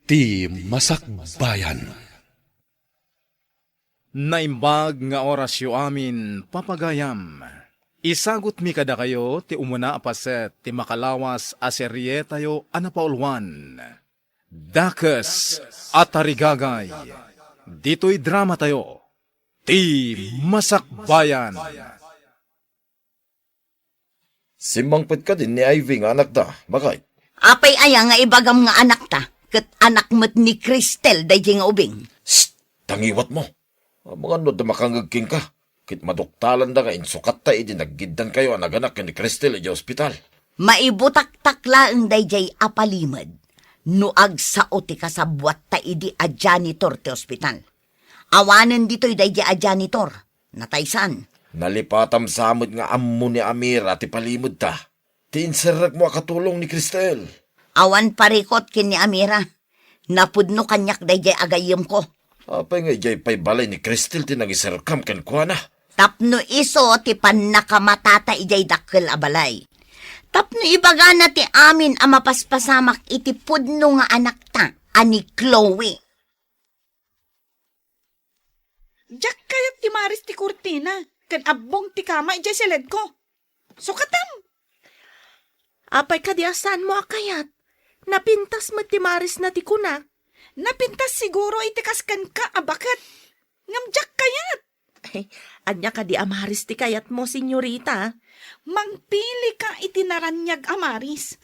Ti Masakbayan. Naimbag nga orasyo amin, papagayam. Isagot mi kada kayo, ti umuna apaset, ti makalawas aserye tayo anapaulwan. Dakes at tarigagay. Dito'y drama tayo, ti Masakbayan. Simangpit ka din ni Ivy nga anak ta. Bakit? Apay aya nga ibagam nga anak ta, ket anak met ni Cristel day nga ubing. Shh! Tangiwat mo. Mga no damakangagking ka. Kit maduktalan da nga insukat ta idi naggiddan kayo ang naganak ni Cristel iti ospital. Maibutak-takla ang dayjay apalimad. Nuag sa ti kasabwat ta idi a janitor ti ospital. Awanen dito'y dayjay a janitor. Nataysan. Nalipatam samod nga ammo ni Amira ti palimod ta. Tinserag mo akatulong ni Cristel. Awan parikot kin ni Amira. Napudno kanyak dayjay agayem ko. Apay nga ijay pay balay ni Cristel ti nagiserkam ken kuana. Tapno iso ti panakamatata ijay dakkel abalay. Tapno ibaga na ti amin ang mapaspasamak iti pudno nga anak ta, ani Chloe. Jack kayat ti Maris ti Cortina, kan abong ti kama ijay silid ko. Sukatam! Apay kadiasan mo akayat. Napintas mo ti Maris na ti kunak. Napintas siguro iti kaskan ka, abakat. Ngam Jack kayat. Ay, anya ka di amaris ti kayat mo, senyorita. Mangpili ka iti naranyag amaris.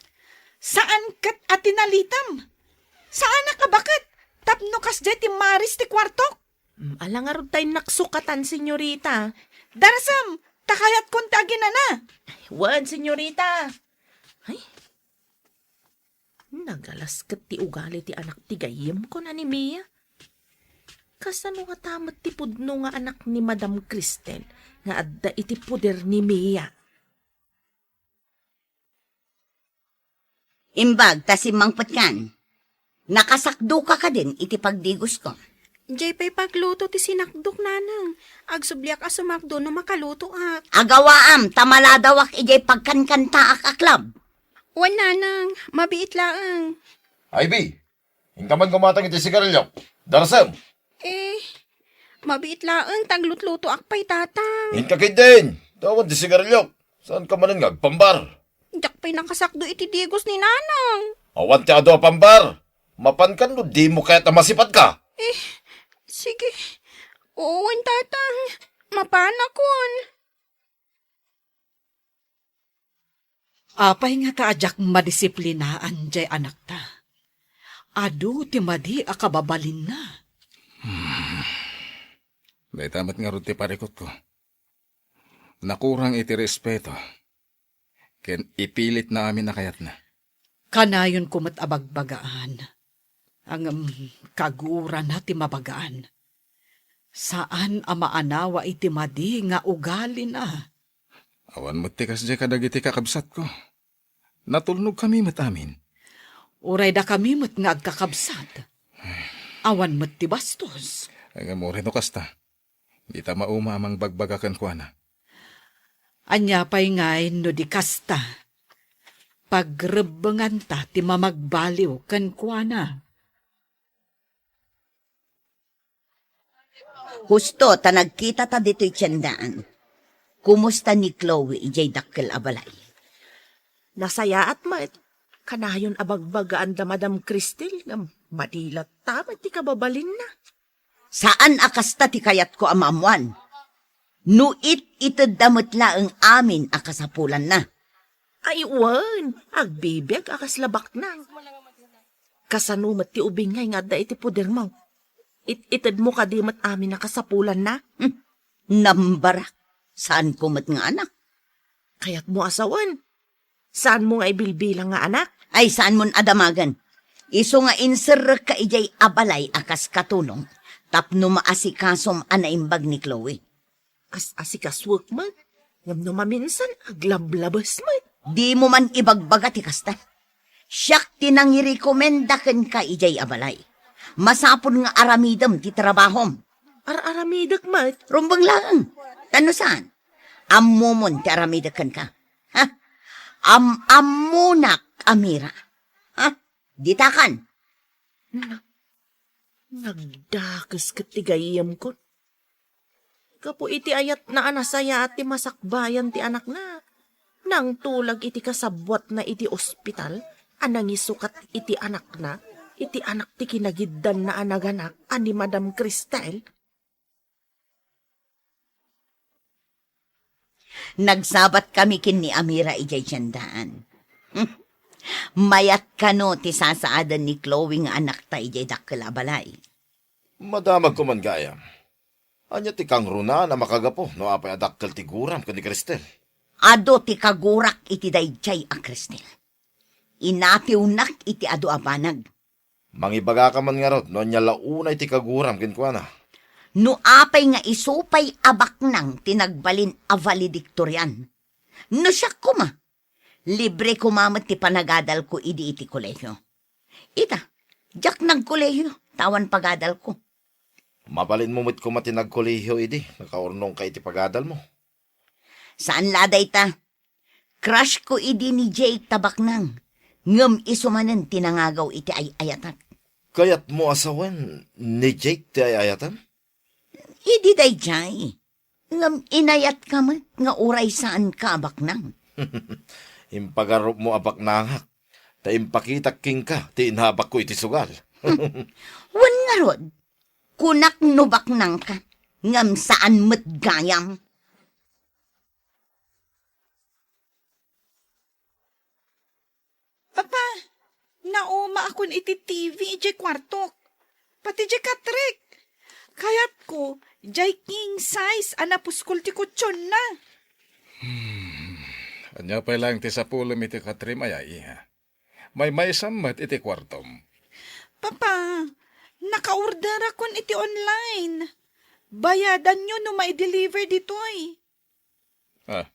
Saan kat atinalitam? Saan abakat? Tapno kas jay ti Maris ti kwartok? Alangarod tayo naksukatan, senyorita. Darasam, takayat kon tagi na na. Wan, senyorita. Ay, nagalas kat ti ugali ti anak ti gayem ko na ni Mia. Kasano nga tamat ti pudno nga anak ni Madam Cristel nga adda iti puder ni Mia. Imbag, tasimang patkan. Nakasakdo ka din iti pagdigos ko. Jay pa'y pagluto ti sinakdok nanang. Agsubliak a sumakdo no makaluto ak. Agawaam, tamaladawak ijay pagkankanta aklab. Wan nanang, mabiit laang. Ivy! Ingkaman kumatang iti sigarilyo. Darasam! Mabiit laang taglutluto ak pa'y tatang. Inkakid din! Tawan ti sigarilyo. Saan ka manan nga pambar? Jak pa'y nakasakdo iti digos ni nanang. Awan ti ado pambar. Mapan kan no di mo kaya tamasipat ka. Sige. Owan tatang. Mapanakon. Apay nga kaajak madisiplinaan jay anak ta. Adu ti madi akababalin na. May tamat nga ron ti parikot ko. Nakurang iti respeto. Ken ipilit na amin na kayat na. Kanayon kumat abagbagaan. Ang kaguran na ti mabagaan. Saan amaanawa iti madi nga ugali na. Awan mo tikas jay kadagiti kakabsat ko. Natulnog kami matamin. Uray da kami mat nga agkakabsat. Awan mat ti bastos. Ay nga mo rin o kasta. Di ta mauma amang bagbagakan ko na. Anya pa'y ngay no di kasta. Pagrebengan ta ti mamagbaliw kan kuana. Husto, ta nagkita ta dito'y tiyandaan. Kumusta ni Chloe ijay dakkel abalay? Nasaya at mat. Kanayon abagbagaan da Madam Cristel nga madilat tamat ti kababalin na. Saan akasta ti kayat ko amamuan? Nuit ited damot laeng amin akasapulan na. Ay, wan. Agbibig akaslabak na. Kasanumat ti ubingay nga da iti puder mo. Itid mo kadimat amin na kasapulan na. Nambarak. Saan ko mat nga anak? Kaya't mo asawan. Saan mo nga ibilbilang nga anak? Ay saan mon adamagan? Iso nga inser ka ijay abalay akas katulong. Tapno maasikasom anaimbag ni Chloe. Asikaswak man. Ngam no maminsan aglablabas man. Di mo man ibagbaga ti kasta. Siyak tinangirekomenda ken ka ijay abalay. Masapon nga aramidam ti trabahom. Aramidak mat. Rumbang lang. Tano saan? Ammomon ti aramidakan ka. Ha? Ammunak, Amira. Ha? Ditakan. Nagdakas katigayam ko. Kapo iti ayat na anasaya at ti masakbayan ti anak na. Nang tulag iti kasabwat na iti ospital, anang isukat iti anak na, iti anak ti kinagiddan na anaganak, ani Madam Cristel. Nagsabat kami kin ni Amira ijay tiyandaan. Mayat kano ti sasaadan ni Chloe nga anak ta ijay dakkel-abalay. Madamag ko man gayam. Anya ti kang runa na makagapo no apay adakkel ti guram kani Cristel. Ado ti kagurak iti dayjay a Cristel. Inatiunak iti ado abanag. Mangibaga ka man nga rod, no anya launay ti kaguram kinkwana. No apay nga isupay abak nang tinagbalin a valedictorian. No siya kuma. Libre kumamat ti panagadal ko idi iti kolehyo. Ita, jak nagkolehyo, tawan pagadal ko. Mabalin mo mit kumatinag kolehiyo idi, nakaurnong ka iti pagadal mo. Saan laday ta? Crush ko idi ni Jake Tabaknang. Ngam isumanan tinangagaw iti ay-ayatak. Kayat mo asawan ni Jake ti ayatan? Idi day jay. Ngam inayat ka mat nga uray saan ka Baknang. Impagarop mo abak nangak. Ta impakitak king ka, ti inhabak ko iti sugal. Wan nga rod, kunak no Baknang ka. Ngam saan mat gayam. Papa, nauma akon iti TV ijay kwartok. Pati ijay katrek. Kayat ko, ijay king size anapuskol ti kutsyon na. Anya pa lang ti sapulom iti katrim ay iha. May sammat iti kwartom. Papa, naka-order akon iti online. Bayadan nyo no mai-deliver ditoy. Ah.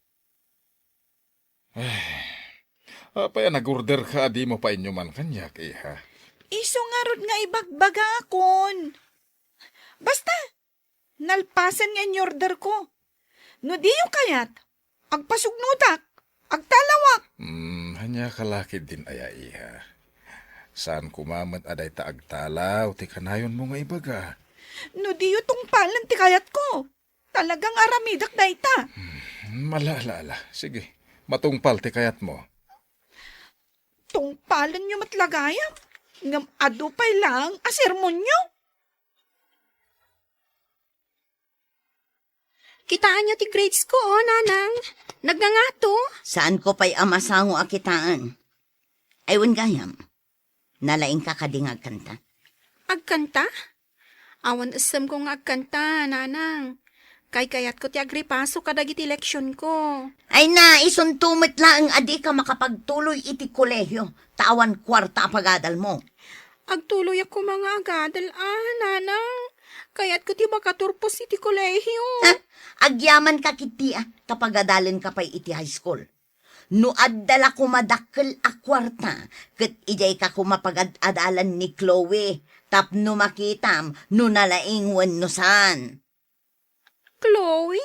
Apay nag-order ka, di mo pa inyo man kanyak, iha. Iso nga rod nga ibagbaga akon. Basta, nalpasan nga in-order ko. No diyo kayat, agpasugnutak, agtalawak. Hanya kalakid din aya, iha. Saan kumamat aday ta agtalaw, ti kanayon mo nga ibaga. No diyo tong palan ti kayat ko. Talagang aramidak na ita. Malala. Sige, matungpal ti kayat mo. Tong palan nyo matlagayam. Ngam ado pa'y lang asermon nyo. Kitaan niyo ti grades ko, nanang. Nagngangato. Saan ko pa'y amasango akitaan? Aywan gayam. Nalaing ka kadingag kanta. Agkanta? Awan asam ko nga agkanta, nanang. Kayat ko ti agripaso kadagiti leksyon ko. Ay na, isuntumit lang adi ka makapagtuloy iti kolehyo. Tawan kwarta pagadal mo. Agtuloy ako mga agadal, nanang. Kayat ko ti makaturpos iti kolehyo. Agyaman ka kiti kapagadalan ka pa'y iti high school. No addala kumadakkel a kwarta, ket ijay ka kumapagad-adalan ni Chloe, tapno makitam, no nalaingwan no saan. Chloe?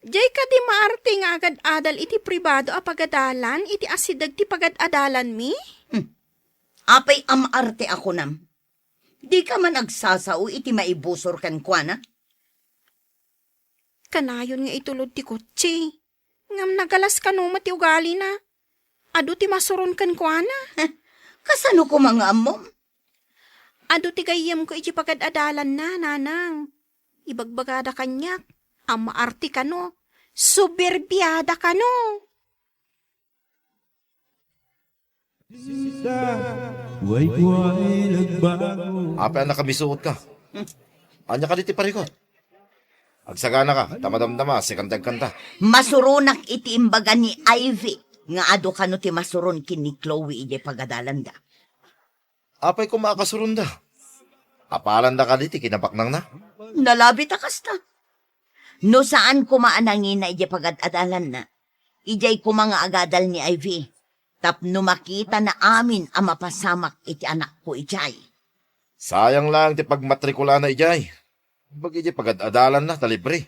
Jay ka di maarte nga agad-adal iti pribado a pagadalan, iti asidag ti pagad-adalan mi? Apay amarte ako nam. Di ka man agsasao iti maibusor kan kuana. Kanayon nga itulod ti kotse. Ngam nagalas ka no mati ugali na. Ado ti masuron kan kuana. Kasano ko mga amom? Ado ti gayam ko iti pagad-adalan na, nanang. Ibagbagada kanyak. Ang maarte ka no. Suberbiyada ka no. Apay na kamisuot ka. Anya ka diti parikot. Agsagana ka, tamadamdama, sikandag kanta. Masurunak iti imbaga ni Ivy. Nga ado ka no ti masuron kin ni Chloe ije pagadalanda. Apay ko makakasurunda. Apalan da ka diti, kinabaknang na. Nalabi takas ta. No saan kumaanangin na ije pagad-adalan na. Ijay ko mga agadal ni Ivy. Tapno makita na amin ang mapasamak iti anak ko ijay. Sayang lang ti pagmatrikula na ijay. Bagi iti pagad-adalan na, talibre.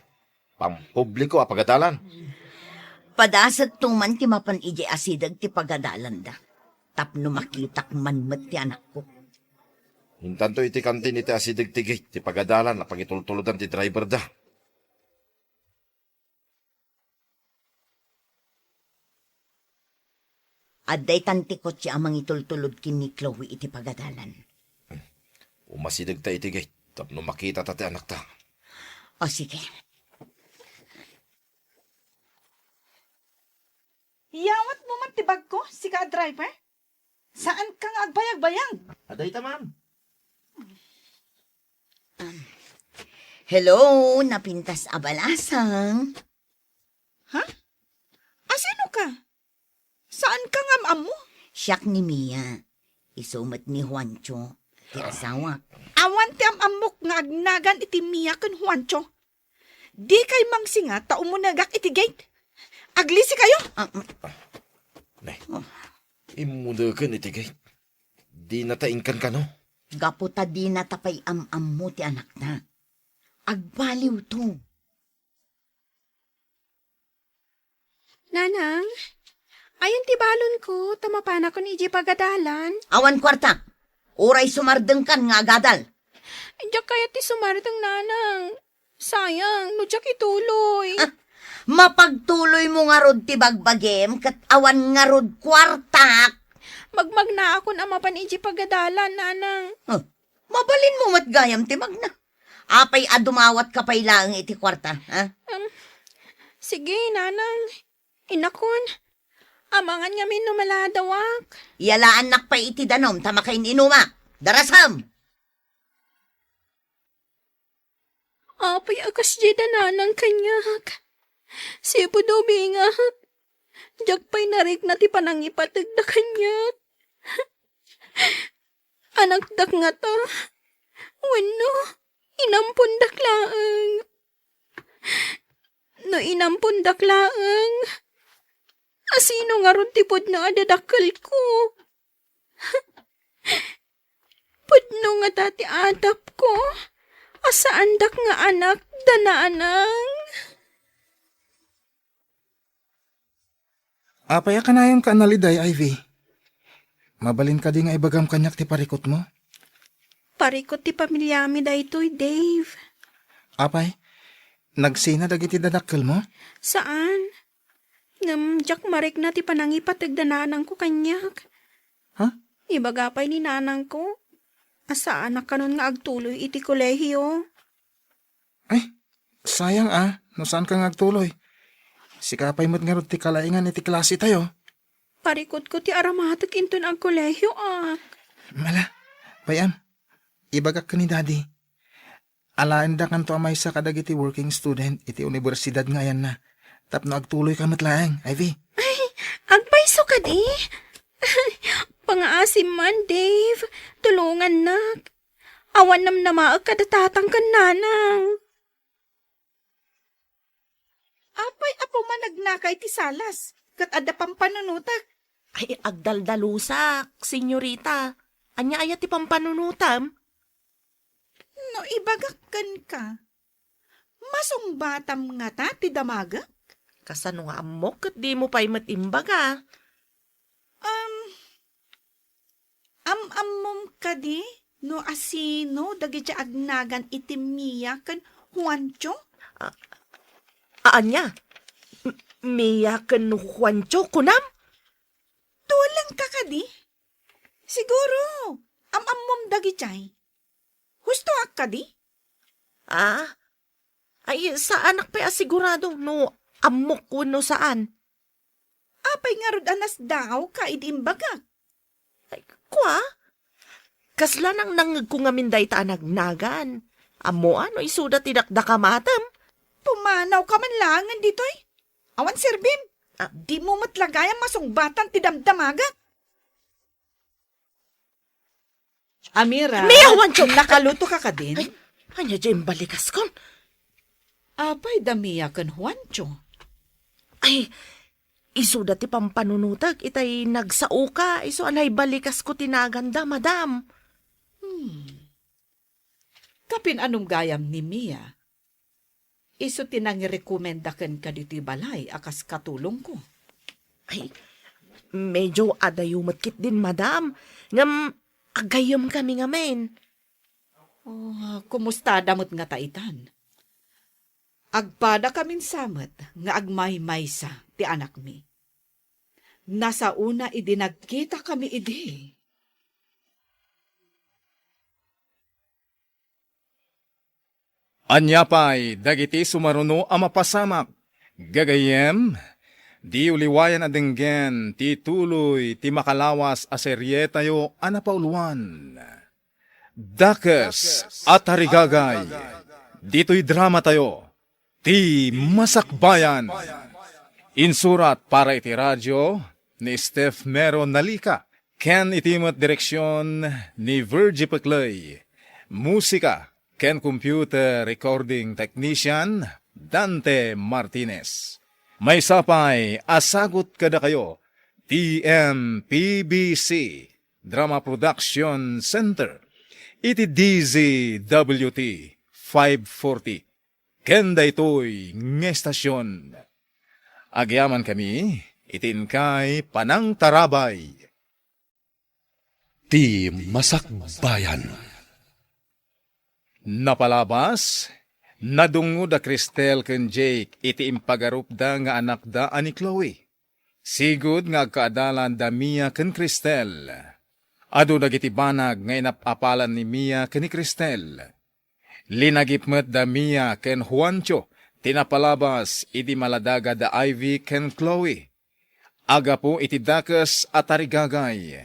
Pampubliko a pagadalan. Padasat tuman ti mapan ijay asidag ti pagadalan da. Tapno makitak man met ti anak ko. Hintanto iti kantin iti asidig tigay, ti pagadalan na pagitultuludan ti driver da. Adday tantikot siya amang itultulod kin ni Chloe iti pagadalan. Umasidig ta itigay, tapno makita ta ti anak ta. O sige. Yawat mo man tibag ko, si ka driver? Saan kang agbayag-bayag? Aday ta, ma'am. Hello, napintas abalasang. Ha? Asino ka? Saan ka ngam mo? Siyak ni Mia. Isumat ni Juancho. Ti asawa. Awan ti amok nga agnagan iti Mia ken Juancho. Di kay mangsinga ta umunagak iti gate. Aglisi kayo? Nay, imudagan itigay. Di nataingkan ka, no? Gaputa di natapay am mo ti anak na. Agbaliw to. Nanang, ayon ti balon ko, tamapana ko ni iji pagadalan. Awan kwarta. Oray sumardeng kan nga agadal. Diyak kaya ti sumaritang nanang. Sayang, no diyak ituloy. Mapagtuloy mo nga rod ti bagbagem kat awan nga rod kwartak. Magmag na ako na mapan iji pagadalan, nanang. Mabalin mo matgayam ti magna. Apay adumawat ka pay lang iti kwarta, ha? Sige, nanang. Inakon. Amangan nga min numaladawak. Yalaan nak pa iti danom tamakain inuma. Darasam! Apay akas jeda nanang kanyak. Sipo do bingak. Diyak pa'y narik na ti panangipatag na kanyak. Anak dak nga to. Wano, inampun daklaang. No inampun daklaang. Asino nga ron tipod na adadakal ko. Pudno nga dati adap ko. Asaan dak nga anak danaanang. Apaya ka na yung kanaliday, Ivy. Mabalin ka di nga ibagam kanyak ti parikot mo. Parikot ti pamilyami da ito'y, Dave. Apay, nagsina dagiti dadakkel mo? Saan? Ngam, jak marik na ti panangipatag da nanang ko kanyak. Ha? Ibagapay ni nanang ko. Asaan na kanon nga agtuloy iti kolehiyo. Ay, sayang no saan ka ngagtuloy? Sikapay mo't nga rod ti kalaingan iti klase tayo. Parikot ko ti aramatik inton ang kolehiyo, Mala, bayam, ibagak ka ni daddy. Alaan da kanto amay sa kadagiti working student iti universidad nga yan na. Tapno agtuloy ka matlaang, Ivy. Agpaiso ka di? Pangaasim man, Dave. Tulungan nak. Awan nam namaag kadatatang kan nanang. Apay apo man nagnakay ti salas. Kat ada pang panunutak. Ay, agdaldalusak, senyorita. Anya ayat ti pampanunutam? No ibagakkan ka. Masungbatam nga ta ti damaga? Kasano nga amok kat di mo pa'y matimbaga. Amom ka di? No asino dagiti agnagan iti Mia kan Juancho? Anya? Mia ken Juancho kunam? Tulang ka ka di? Siguro, amom dagiti. Husto ak ka di? Ay, sa anak pa'y asigurado no amok kuno saan? Apay nga rod anas daw ka idimbaga. Ay, kwa? Kasla nang nangagkungaminday ta anagnagan. Amo ano isuda tidakdakamatam? Pumanaw ka man langan dito'y. Awan sirbim. Di mo matlagayang masungbatan ti damdamaga. Amira, Mia, Juancho! nakaluto ka ka din? Ay, anya dyan balikas kon? Apay damiya kan Juancho. Ay, iso dati pampanunutag, itay nagsauka, iso anay balikas ko tinaganda, madam. Kapin anong gayam ni Mia? Iso tinangirekomendakan ka dito'y balay akas katulong ko. Ay, medyo adayumatkit din, madam. Ngam, agayam kami nga men. Oh, kumusta damot nga taitan? Agpada kamin samet nga agmay-maysa ti anak mi. Nasa una idi nagkita kami idi. Anyapay, dagiti sumaruno a mapasamak. Gagayem, di uliwayan adenggen, ti tuloy, ti makalawas a serye tayo anapauluan. Dakes at harigagay, dito'y drama tayo, ti masakbayan. Insurat para iti radyo ni Steph Mero Nalika, ken itimot direksyon ni Virgie Peclay. Musika ken computer recording technician Dante Martinez. May sapay asagot kada kayo TMPBC Drama Production Center. Iti DZWT 540. Kenda ito'y ngestasyon. Agyaman kami, itin kay Panang Tarabay. Ti Masakbayan. Napalabas, nadungod a Cristel ken Jake iti impagarupda nga anak da ani Chloe. Sigud nga agkaadalan da Mia ken Cristel. Adu dagiti banag nga inapapalan ni Mia ken ni Cristel. Linagipmet da Mia ken Juancho, tinapalabas iti maladaga da Ivy ken Chloe. Aga po iti dakes at arigagay.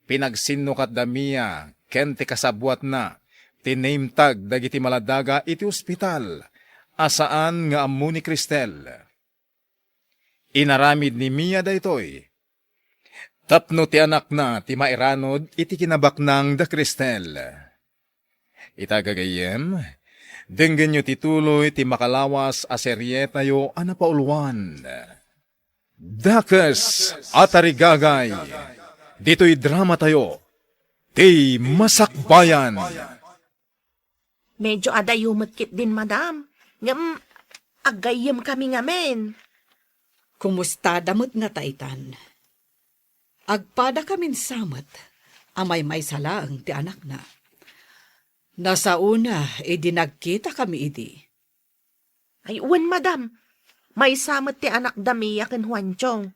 Pinagsinukat da Mia ken ti kasabwat na, tinamtag dagiti maladaga iti ospital, asaan nga ammo ni Cristel. Inaramid ni Mia daytoy. Tapno ti anak na ti mairanod iti kinabaknang da Cristel. Itagagayem, denggen nyo tituloy ti makalawas a serye tayo anapauluan. Dakes at arigagay, dito'y drama tayo, ti masakbayan. Medyo adayumot kit din, madam. Ngam, agayam kami ngamen. Kumusta damot nga taitan? Agpada kamin samet, amay may salaang ti anak na. Nasa una, idi nagkita kami idi. Ay, uwan, madam. May samot ti anak da Mia ken Juanchong.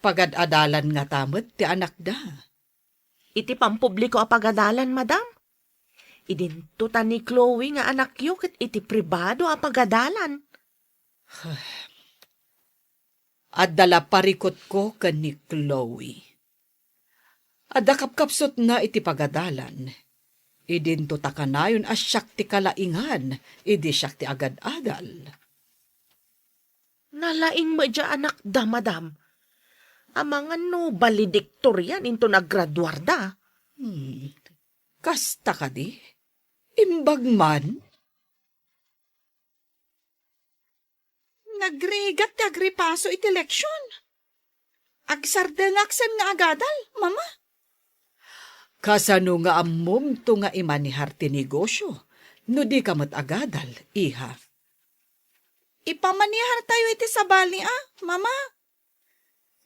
Pagad-adalan nga tamet ti anak da. Iti pampubliko a pagadalan, madam. Idintutan ni Chloe nga anak yu ket iti pribado a pagadalan. At dala parikot ko ken ni Chloe. Adda kapkapsot na iti pagadalan. Idinto takanayon as siyak ti kalaingan, idi siyak ti agad-adal. Nalaing mo dya anak da, madam. Amangan no valedictorian into naggraduar da. Kasta ka di? Imbag man? Nagrigat ti agripaso iti leksyon. Agsardengaksen nga agadal, mama. Kasano nga ammom to nga imanihar ti negosyo, no di kamat agadal, iha. Ipamanihar tayo iti sabali, mama.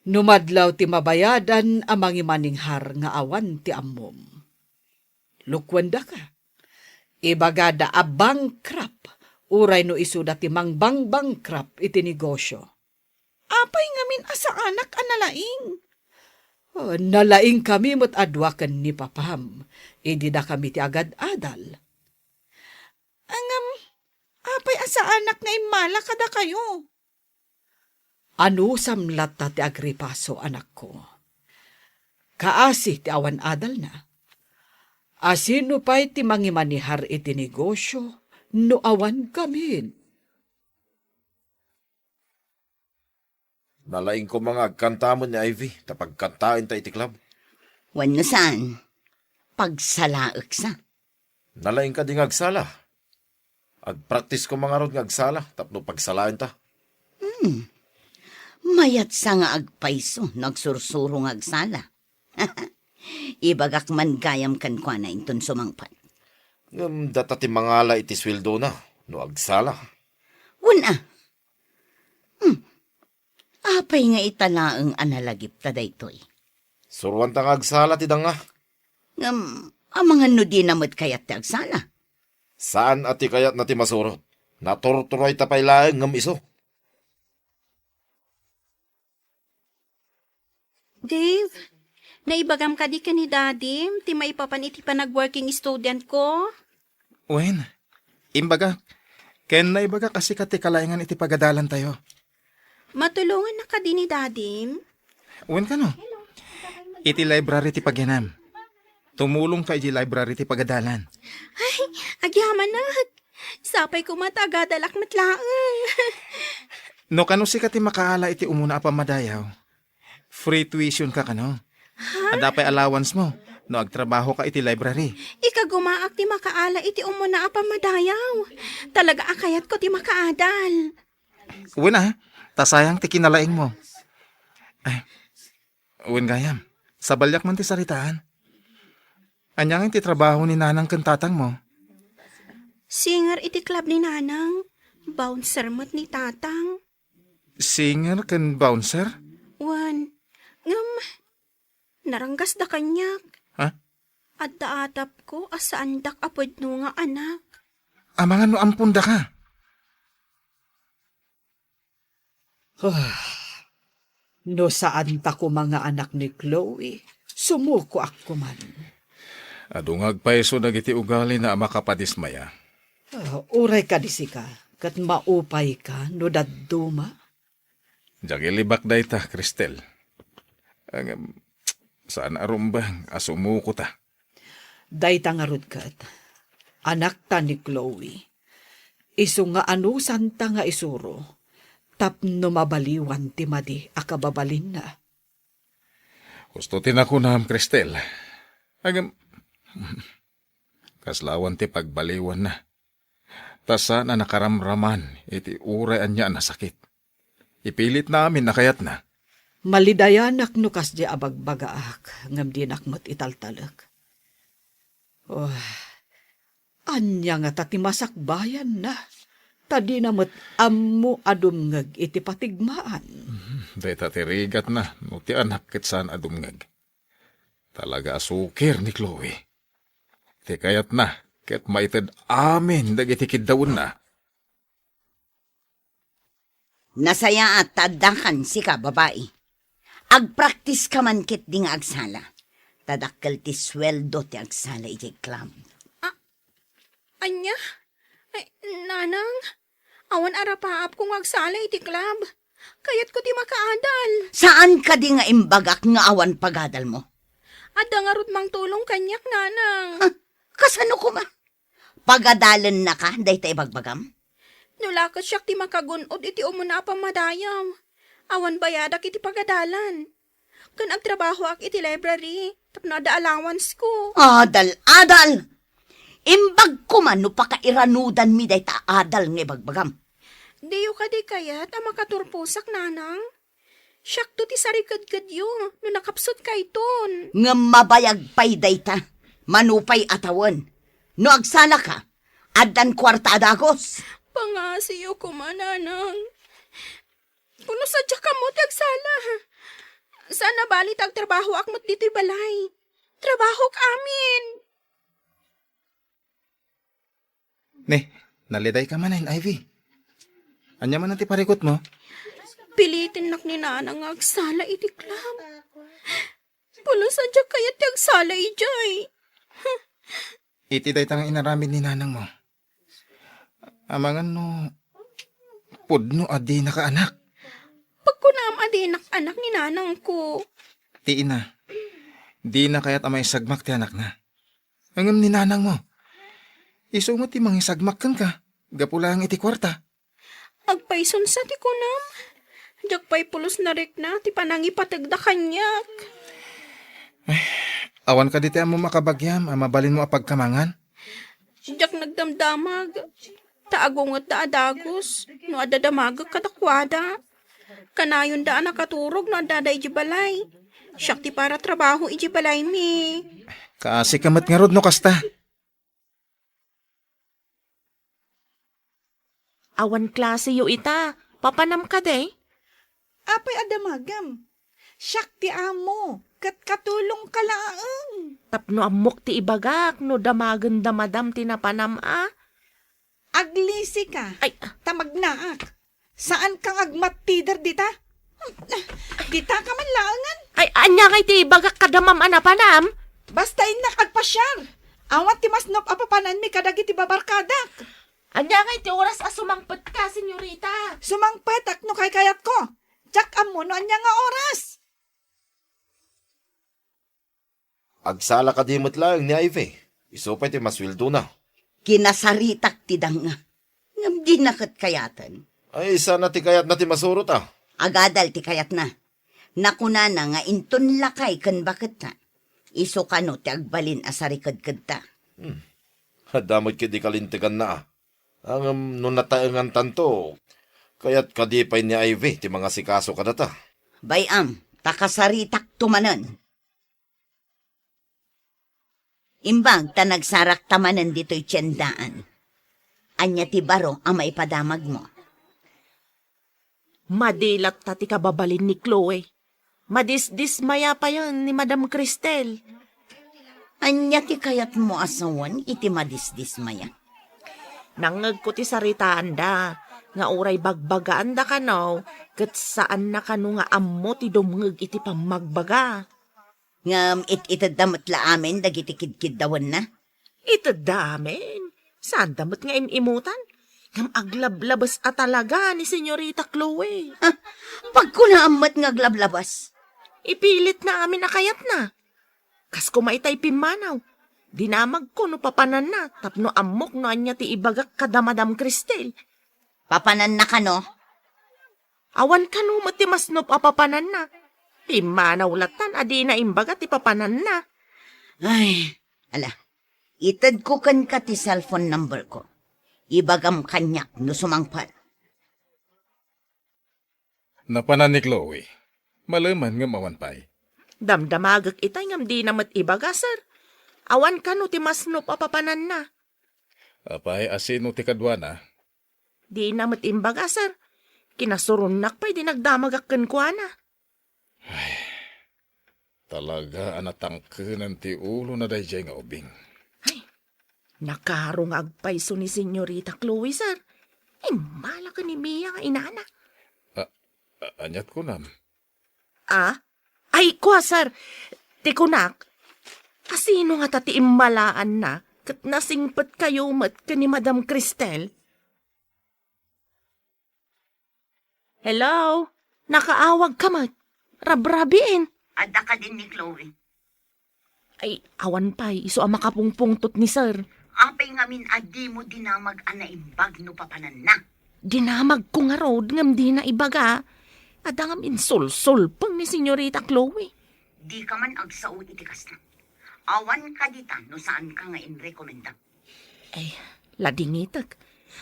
Numadlaw ti mabayadan amang imaninghar nga awan ti ammom. Lukwanda ka. Ibagada a bankrupt, uray no isuda ti mangbang-bankrupt iti negosyo. Apay ngamin asa anak analaing. Nalaing kami mo't adwakan ni papam, idi da kami ti agad-adal. Angam, apay asa anak nga imala kada kayo. Ano samlat ta ti agripaso anak ko? Kaasi ti awan adal na. Asino pa'y ti mangimanihar iti negosyo, no awan kami. Nalaing ko mga agkantamon ni Ivy, tapagkantain ta iti club. Wano saan? Pagsalaak sa. Nalaing ka di ngagsala. Agpractice ko mga rod ngagsala, tapno pagsalain ta. Mayat sa nga agpaiso, nagsursuro nga agsala. Ibagak man gayam kan kwa na inton sumangpat. Data ti mangala iti sweldo na, no agsala. Una. Apay nga italaang analagip ta daytoy. Suruan ta nga agsala ti danga. Ang mga no di namad kayat ti agsala. Saan ati kayat na ti masurot? Natorturoy tapay laeng ngam iso. Dave, naibagam ka di ka ni Daddy, ti maipapan iti pa nag-working student ko. Wen, imbaga, ken na ibaga kasi kati kalaingan iti pagadalan tayo. Matulungan na ka di ni Daddy. Wen ka no? Iti library ti pagyanam. Tumulong ka iti library ti pagadalan. Ay, agyaman na. Sapay ko matagadalak matlaang. No kano si kati makaala iti umuna pa madayaw. Free tuition ka kano. Adapay allowance mo. No agtrabaho ka iti library. Ikagumaak ti makaala iti umuna apa madayaw. Talaga akayat ko ti makaadal. Uwin tasayang ti kinalaing mo. Ay, uwin gayam, sa balyak man ti saritaan. Anyang ti trabaho ni nanang kantatang mo. Singer iti club ni Nanang. Bouncer mo't ni Tatang. Singer ken bouncer? Wan, ngam, naranggas da kanyak. Ha? At daatap ko asaan dak apod no nga anak. Amangan no ampunda ka. No saan ta ko mga anak ni Chloe, sumuko ako man. Adungag pa iso dagiti ugali na makapadismaya. Uray ka di ka, kat maupay ka, no dadduma. Jagilibak day ta, Cristel. Saan arumbang asumuko ta? Day tangarod kat, anak ta ni Chloe. Isu nga anusan ta nga isuro, tapno mabaliwan ti madi akababalin na. Gusto tinako Cristel. Kaslawan ti pagbaliwan na. Tasa na nakaramraman, iti urayan niya na sakit. Ipilit namin na kayat na. Malidayanak no kas di abagbagaak, ngam di nakmat italtalak. Oh, anya nga tatimasakbayan na. Tadi namat ammo adumngag iti patigmaan. Day tatirigat na, no ti anak kit saan adumngag. Talaga asukir ni Chloe. Ti kayat na, ket maited amin dagiti kidawon na. Nasaya at tadakan si ka, babae. Agpraktis ka man kit di nga agsala. Tadakkel ti sweldo ti agsala iti club. Anya? Ay, Nanang, awan arapaap kung agsala iti club. Kayat ko ti makaadal. Saan ka di nga imbagak nga awan pagadal mo? At dangarot mang tulong kanyak, Nanang. Kasano ko ma? Pagadalan na ka, day tayo bagbagam? Nulakas siya ti makagunod iti umuna pa madayaw. Awan bayadak iti pagadalan. Kan agtrabaho ak iti library, tapno ada allowance ko. Adal! Imbag ko man no pakairanudan mi day ta adal nga bagbagam. Diyo ka di kayat ang makaturpusak, Nanang. Siyak to ti sarikad-kad yun, no nakapsot kay ton. Nga mabayag pay day ta, manupay atawan. No agsala ka, adan kwarta adagos. Pangasiyo ko man, Nanang. Puno sadya ka mo, tagsala. Sana bali tagtrabaho akmat dito'y balay. Trabaho amin. Ne, naliday ka man Ivy. Anya man ti parikot mo? Pilitin nak ni Nanang agsala iti club. Puno sadya kaya tagsala ijay. Iti day tang inaramid ni nanang mo. Amangan no, pudno adi na ka anak. Pagkunam adinak anak ni Nanang ko. Ti ina, di na kaya't amay sagmak ti anak na. Angam ni nanang mo. Iso mo ti mga sagmak kang ka. Gapulang iti kwarta. Agpayson sa ti kunam. Jakpay pulos na rik na ti panangi patagda kanyak. Awan ka diti mo makabagyam, mabalin mo apagkamangan. Jak nagdamdamag. Taagungot da adagos. No adadamagag katakwada. Kanayon da nakaturog no adada ijibalay. Siyak ti para trabaho ijibalay mi. Kaasi kamat nga rod no kasta. Awan klase yo ita. Papanam ka day. Apay adamagam. Siyak ti amo. kat katulong ka laang. Tapno amok ti ibagak, no damagan damadam tinapanam Aglisi ka. Ay, Tamagnaak. Saan kang agmatider dita? Dita ka man laangan. ay, anya ngay ti ibagak kadamam anapanam. Basta inakagpasyar. Awat ti masnop apapanan mi kadag iti babarkadak. Anya ngay ti oras sumangpet ka, senyorita. Sumangpet no kay kayat ko. Tsak amo no anya nga oras. Agsala ka dimot lang ni Ivy. Isupay ti maswildo na. Kinasaritak ti danga. Ngam di nakat kayatan. Ay, sana ti kayat na ti masurot Agadal ti kayat na. Nakuna na nga inton lakay kan bakit ta. Iso ka no ti agbalin asarikad-kad ta. Damot ki di kalintigan na Ang nung nataengan tanto, kaya't kadipay ni Ivy ti mga sikaso ka data. Bayam, takasaritak tumanan. Imbag ta nagsarak tamanan dito'y tiyandaan. Anya ti baro ang maipadamag mo. Madilat ta ti kababalin ni Chloe. Madisdismaya pa yan ni Madam Cristel. Anya ti kayat mo asawan iti madisdismaya. Nangag ko ti saritaan da, nga uray bagbagaan da kanaw, kat saan na kano nga ammo ti dumngag iti pamagbaga. Ngam itadamat la amin dagiti kidkid dawan na. Ito damen, saan damot nga imimutan? Ngam aglablabas talaga ni Senyorita Chloe. Pag kunaamat nga glablabas. Ipilit na amin na kayat na. Kas kumaitay pimanaw. Dinamag ko no papanan na, tapno amok no anya ti ibagak kada Madam Cristel. Papanan na ka no? Awan ka no mati masnop apapanan na. Pimanaw latan, adi na imbaga ti papanan na. Ay, ala. Itad ko kan ka ti cellphone number ko. Ibagam kanyak no sumangpal. Napanan ni Chloe. Malaman nga mawanpay. Damdamagak itay ngam di namat ibaga, sir. Awan ka no ti masnop apapanan na. Apay, asino ti kadwana. Di namat imbaga, sir. Kinasurunak pa'y dinagdamagakken ko na. Talaga anatangkenan ti ulo na dayjay nga ubing. Ay, nakarong agpaiso ni Senyorita Chloe, sir. Mala ka ni Mia nga inana. Anyat ko nam. Ay, kwa, sir. Tikunak, kasino nga tati immalaan na kat nasingpet kayo mat ka ni Madam Cristel? Hello? Nakaawag ka mat. Rabrabiin. Ada ka din ni Chloe. Ay, awan pa'y iso ang makapungpungtot ni sir. Apay ngamin adi mo dinamag anaimbag no papanan na. Dinamag ko nga road ngam di na ibaga. Ada ngam insul-sul pang ni Senyorita Chloe. Di ka man agsao itikas na. Awan ka dita no saan ka nga inrekomenda. Ay, ladingitak.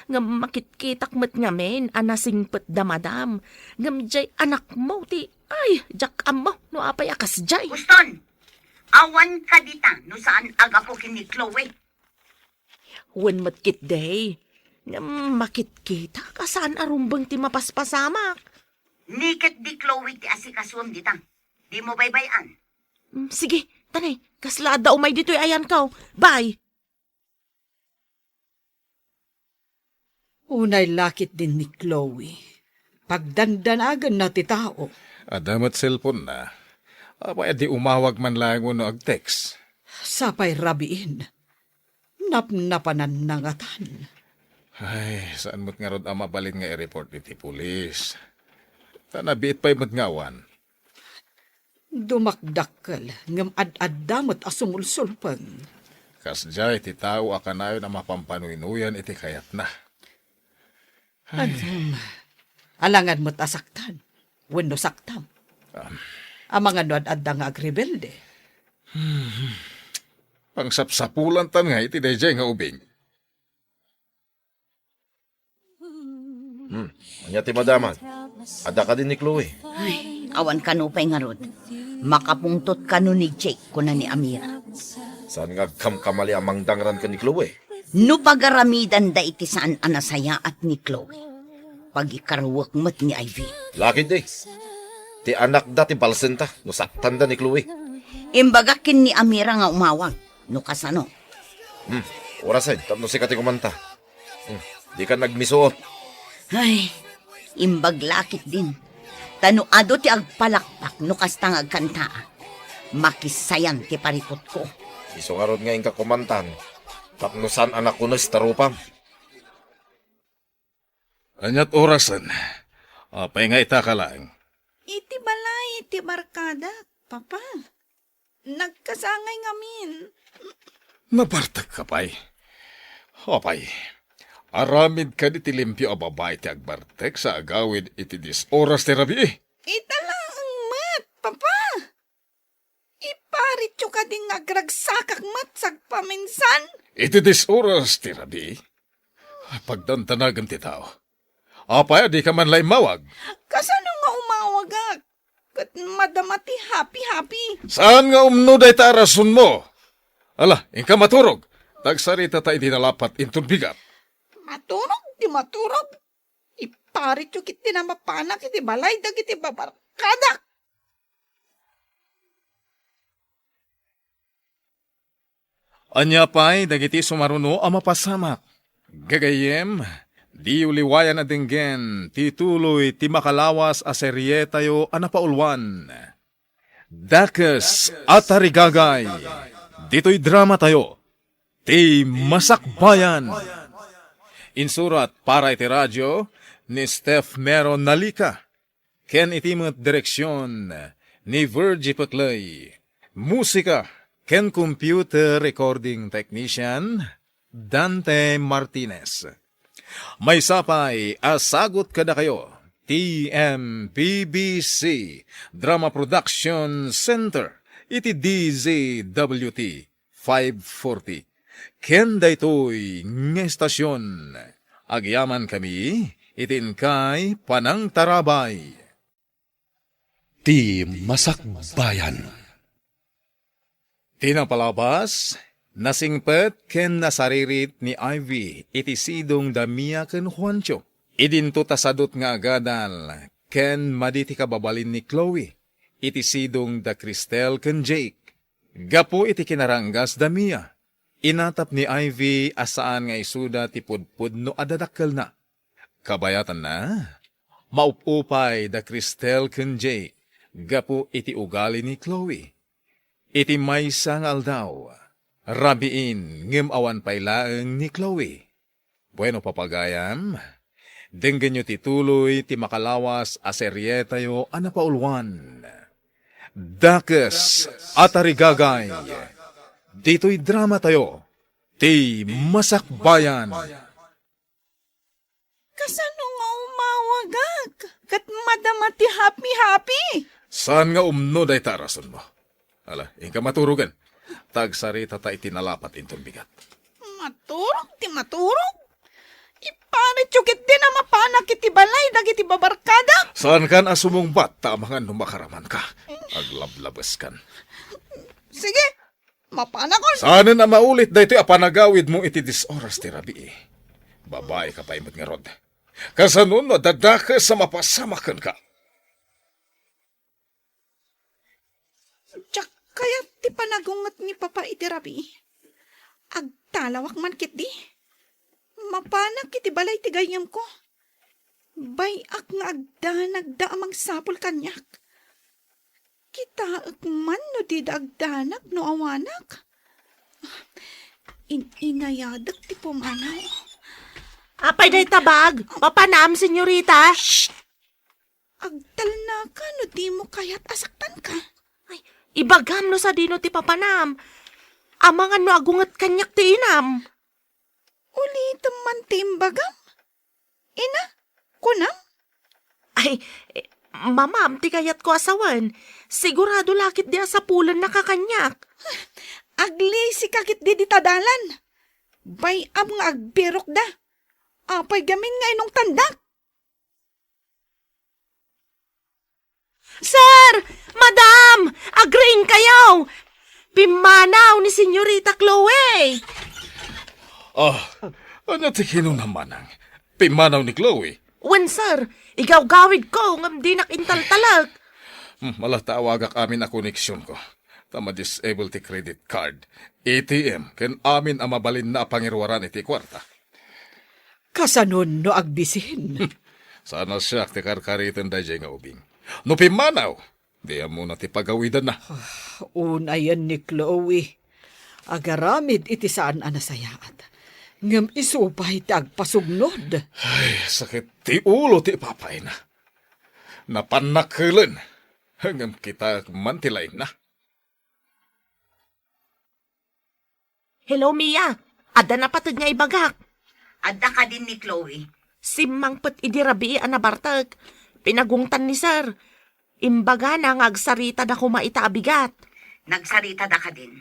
Ngam makitkitak met ngamen anasingpet da madam. Ngam jay anak mo ti. Ay, jak amo no apay akas jay. Guston! Awan ka dita no saan agapukin ni Chloe. When matkit day. Ngam makitkita kasaan arumbang ti mapaspasamak. Nikit di Chloe ti asikaswam dita. Di mo baybayan. Sige, tanay. Kaslada umay dito'y ayan kaw. Bye! Unay lakit din ni Chloe. Pagdandanagan na ti tao. Adamat cellphone na. Apay, di umawag man lang no ag-text. Sapay rabiin. Napnapanan na ngatan. Ay, saan mo't nga rod ang mabalin nga i-report iti pulis? Tanabit pa'y matngawan. Dumakdakkel ngam ad-addamot asumulsulpang. Kasjay, ti tao akanayon ang mapampanuynuyan iti kayat na. Alangan mo't asaktan. Wenno saktam. Amang ano ad-adda nga agrebelde. Pangsapsapulan tan nga iti dayjay nga ubing. Anya ti madaman. Ada ka din ni Chloe. Ay, awan ka no pa'y nga rod. Makapungtot ka no ni Jake ko na ni Amira. Saan nga kamkamali amang dangran ka ni Chloe? No pagaramidan da iti saan anasaya at ni Chloe. Pag ikarwak mat ni Ivy. Lakid Ti anak da ti balsenta. No saktan da ni Chloe. Imbagakin ni Amira nga umawag. No kasano. Orasan, tapno si kati kumanta. Di ka nagmisuot. Ay, imbaglakit din. Tanuado ti agpalakpak no kastang agkanta. Makisayan ti parikot ko. Isungarod nga ka kumantan. Tapno san anak ko na si tarupam. Anyat orasan. Apay nga ita ka lang. Iti balay, iti barkada, papa. Nagkasangay ngamin. Nabartag ka pay. Apay. Aramid ka di tilimpyo a babae ti agbartek sa agawid iti dis oras ti rabi. Itala ang mat, papa. Iparityo ka ding agragsakak mat sagpaminsan. Iti dis oras ti rabi. Pagdantanagan ti tao. Apay, di ka man lay mawag. Kasano nga umawagak? Kat madamati happy-happy. Saan nga umnuday ta rason mo? Ala, inka maturog. Tagsarita ta iti nalapat intun bigat. Maturog, di maturog. Iparityo kit na mapanak iti balay dagiti babarkadak. Anya pa'y dagiti sumaruno a mapasamak. Gagayem, di uliwayan na dinggen, tituloy ti makalawas a serye tayo a napaulwan. Dakes at arigagay, dito'y drama tayo, ti Masakbayan. Insurat para iti radyo ni Steph Mero Nalika, ken itimot direksyon ni Virgie Paclay. Musika ken computer recording technician Dante Martinez. May sapay asagot kada kayo. TMPBC Drama Production Center iti DZWT 540. Ken daytoy nga estasyon. Agyaman kami itin kay Panang Tarabay. Ti Masakbayan. Tinapalabas, nasingpet ken nasaririt ni Ivy iti sidong Damia ken Juancho. Idinto tasadot nga agadal ken maditi kababalin ni Chloe iti sidong da Cristel ken Jake. Gapo iti kinaranggas Damia. Inatap ni Ivy asaan nga isuda ti pudpud no adadakkel na. Kabayatan na, maupupay da Cristel ken Jake. Gapo iti ugali ni Chloe. Iti maysa nga aldaw, rabiin ngem awan paylaeng ni Chloe. Bueno papagayam, denggen nyo tituloy ti makalawas a serye tayo a napaulwan. Dakes at arigagay, dito'y drama tayo, ti Masakbayan. Kasano nga umawagak? Kat madamati happy-happy. Saan nga umno day tarason mo? Ala, inka maturugan. Tagsarita ta itinalapat intong bigat. Maturog, ti maturog. Iparit yung kit din na mapanak iti balay, dagiti babarkada. Saan kan asumong bat ta mga numakaraman ka? Aglablabas kan. Sige, mapanakon. Saan na maulit da ito apanagawid mo iti disoras ti rabi. Babae ka pa imot nga rod. Kasanun no dadaka sa mapasamakan ka. Tsak kaya ti panagungot ni Papa iti rabi. Agtalawak man kit di. Mapanak iti balay ti gayam ko. Bayak nga agdanag da amang sapol kanyak. Kita man no di agdanak no awanak. Inayadak ti pumanaw. Apay day tabag. Papanam, senyorita. Shh! Agdal na ka no di mo kaya't asaktan ka. Ay, ibagam no sa dino ti papanam. Amangan no agungat kanyak ti inam. Ulit man timbagam. Ina, kunam. Ay, mamam, ti kayat ko asawan. Sigurado lakit di asapulan na kakanyak. Agli si kakit di ditadalan. Bayam nga agbirok da. Apay gamin nga inong tandak. Sir! Madam! Agreeing kayo! Pimanaw ni Senyorita Chloe! Ano ti naman ang pimanaw ni Chloe? Wen, sir, igawgawid ko ngam di nakintaltalag. Malatawagak amin na koneksyon ko. Tama disable ti credit card. ATM, ken amin ang mabalin na pangirwaran iti kwarta. Kasanon no agbisin. Sana siya ti karkaritan da nga ubing. No pimanaw, di mo na ti pagawidan na. Unayan ni Chloe. Agaramid iti saan anasayaat. Ngam isupay ti agpasugnod. Ay, sakit ti ulo ti papay na. Napanakhilan. Hanggang kita mantilay na. Hello, Mia. Ada na patid nga ibagak. Adda ka din ni Chloe. Simangpet idirabi anabartag. Pinagungtan ni sir. Imbaga na ngagsarita da kumaita abigat. Nagsarita da ka din.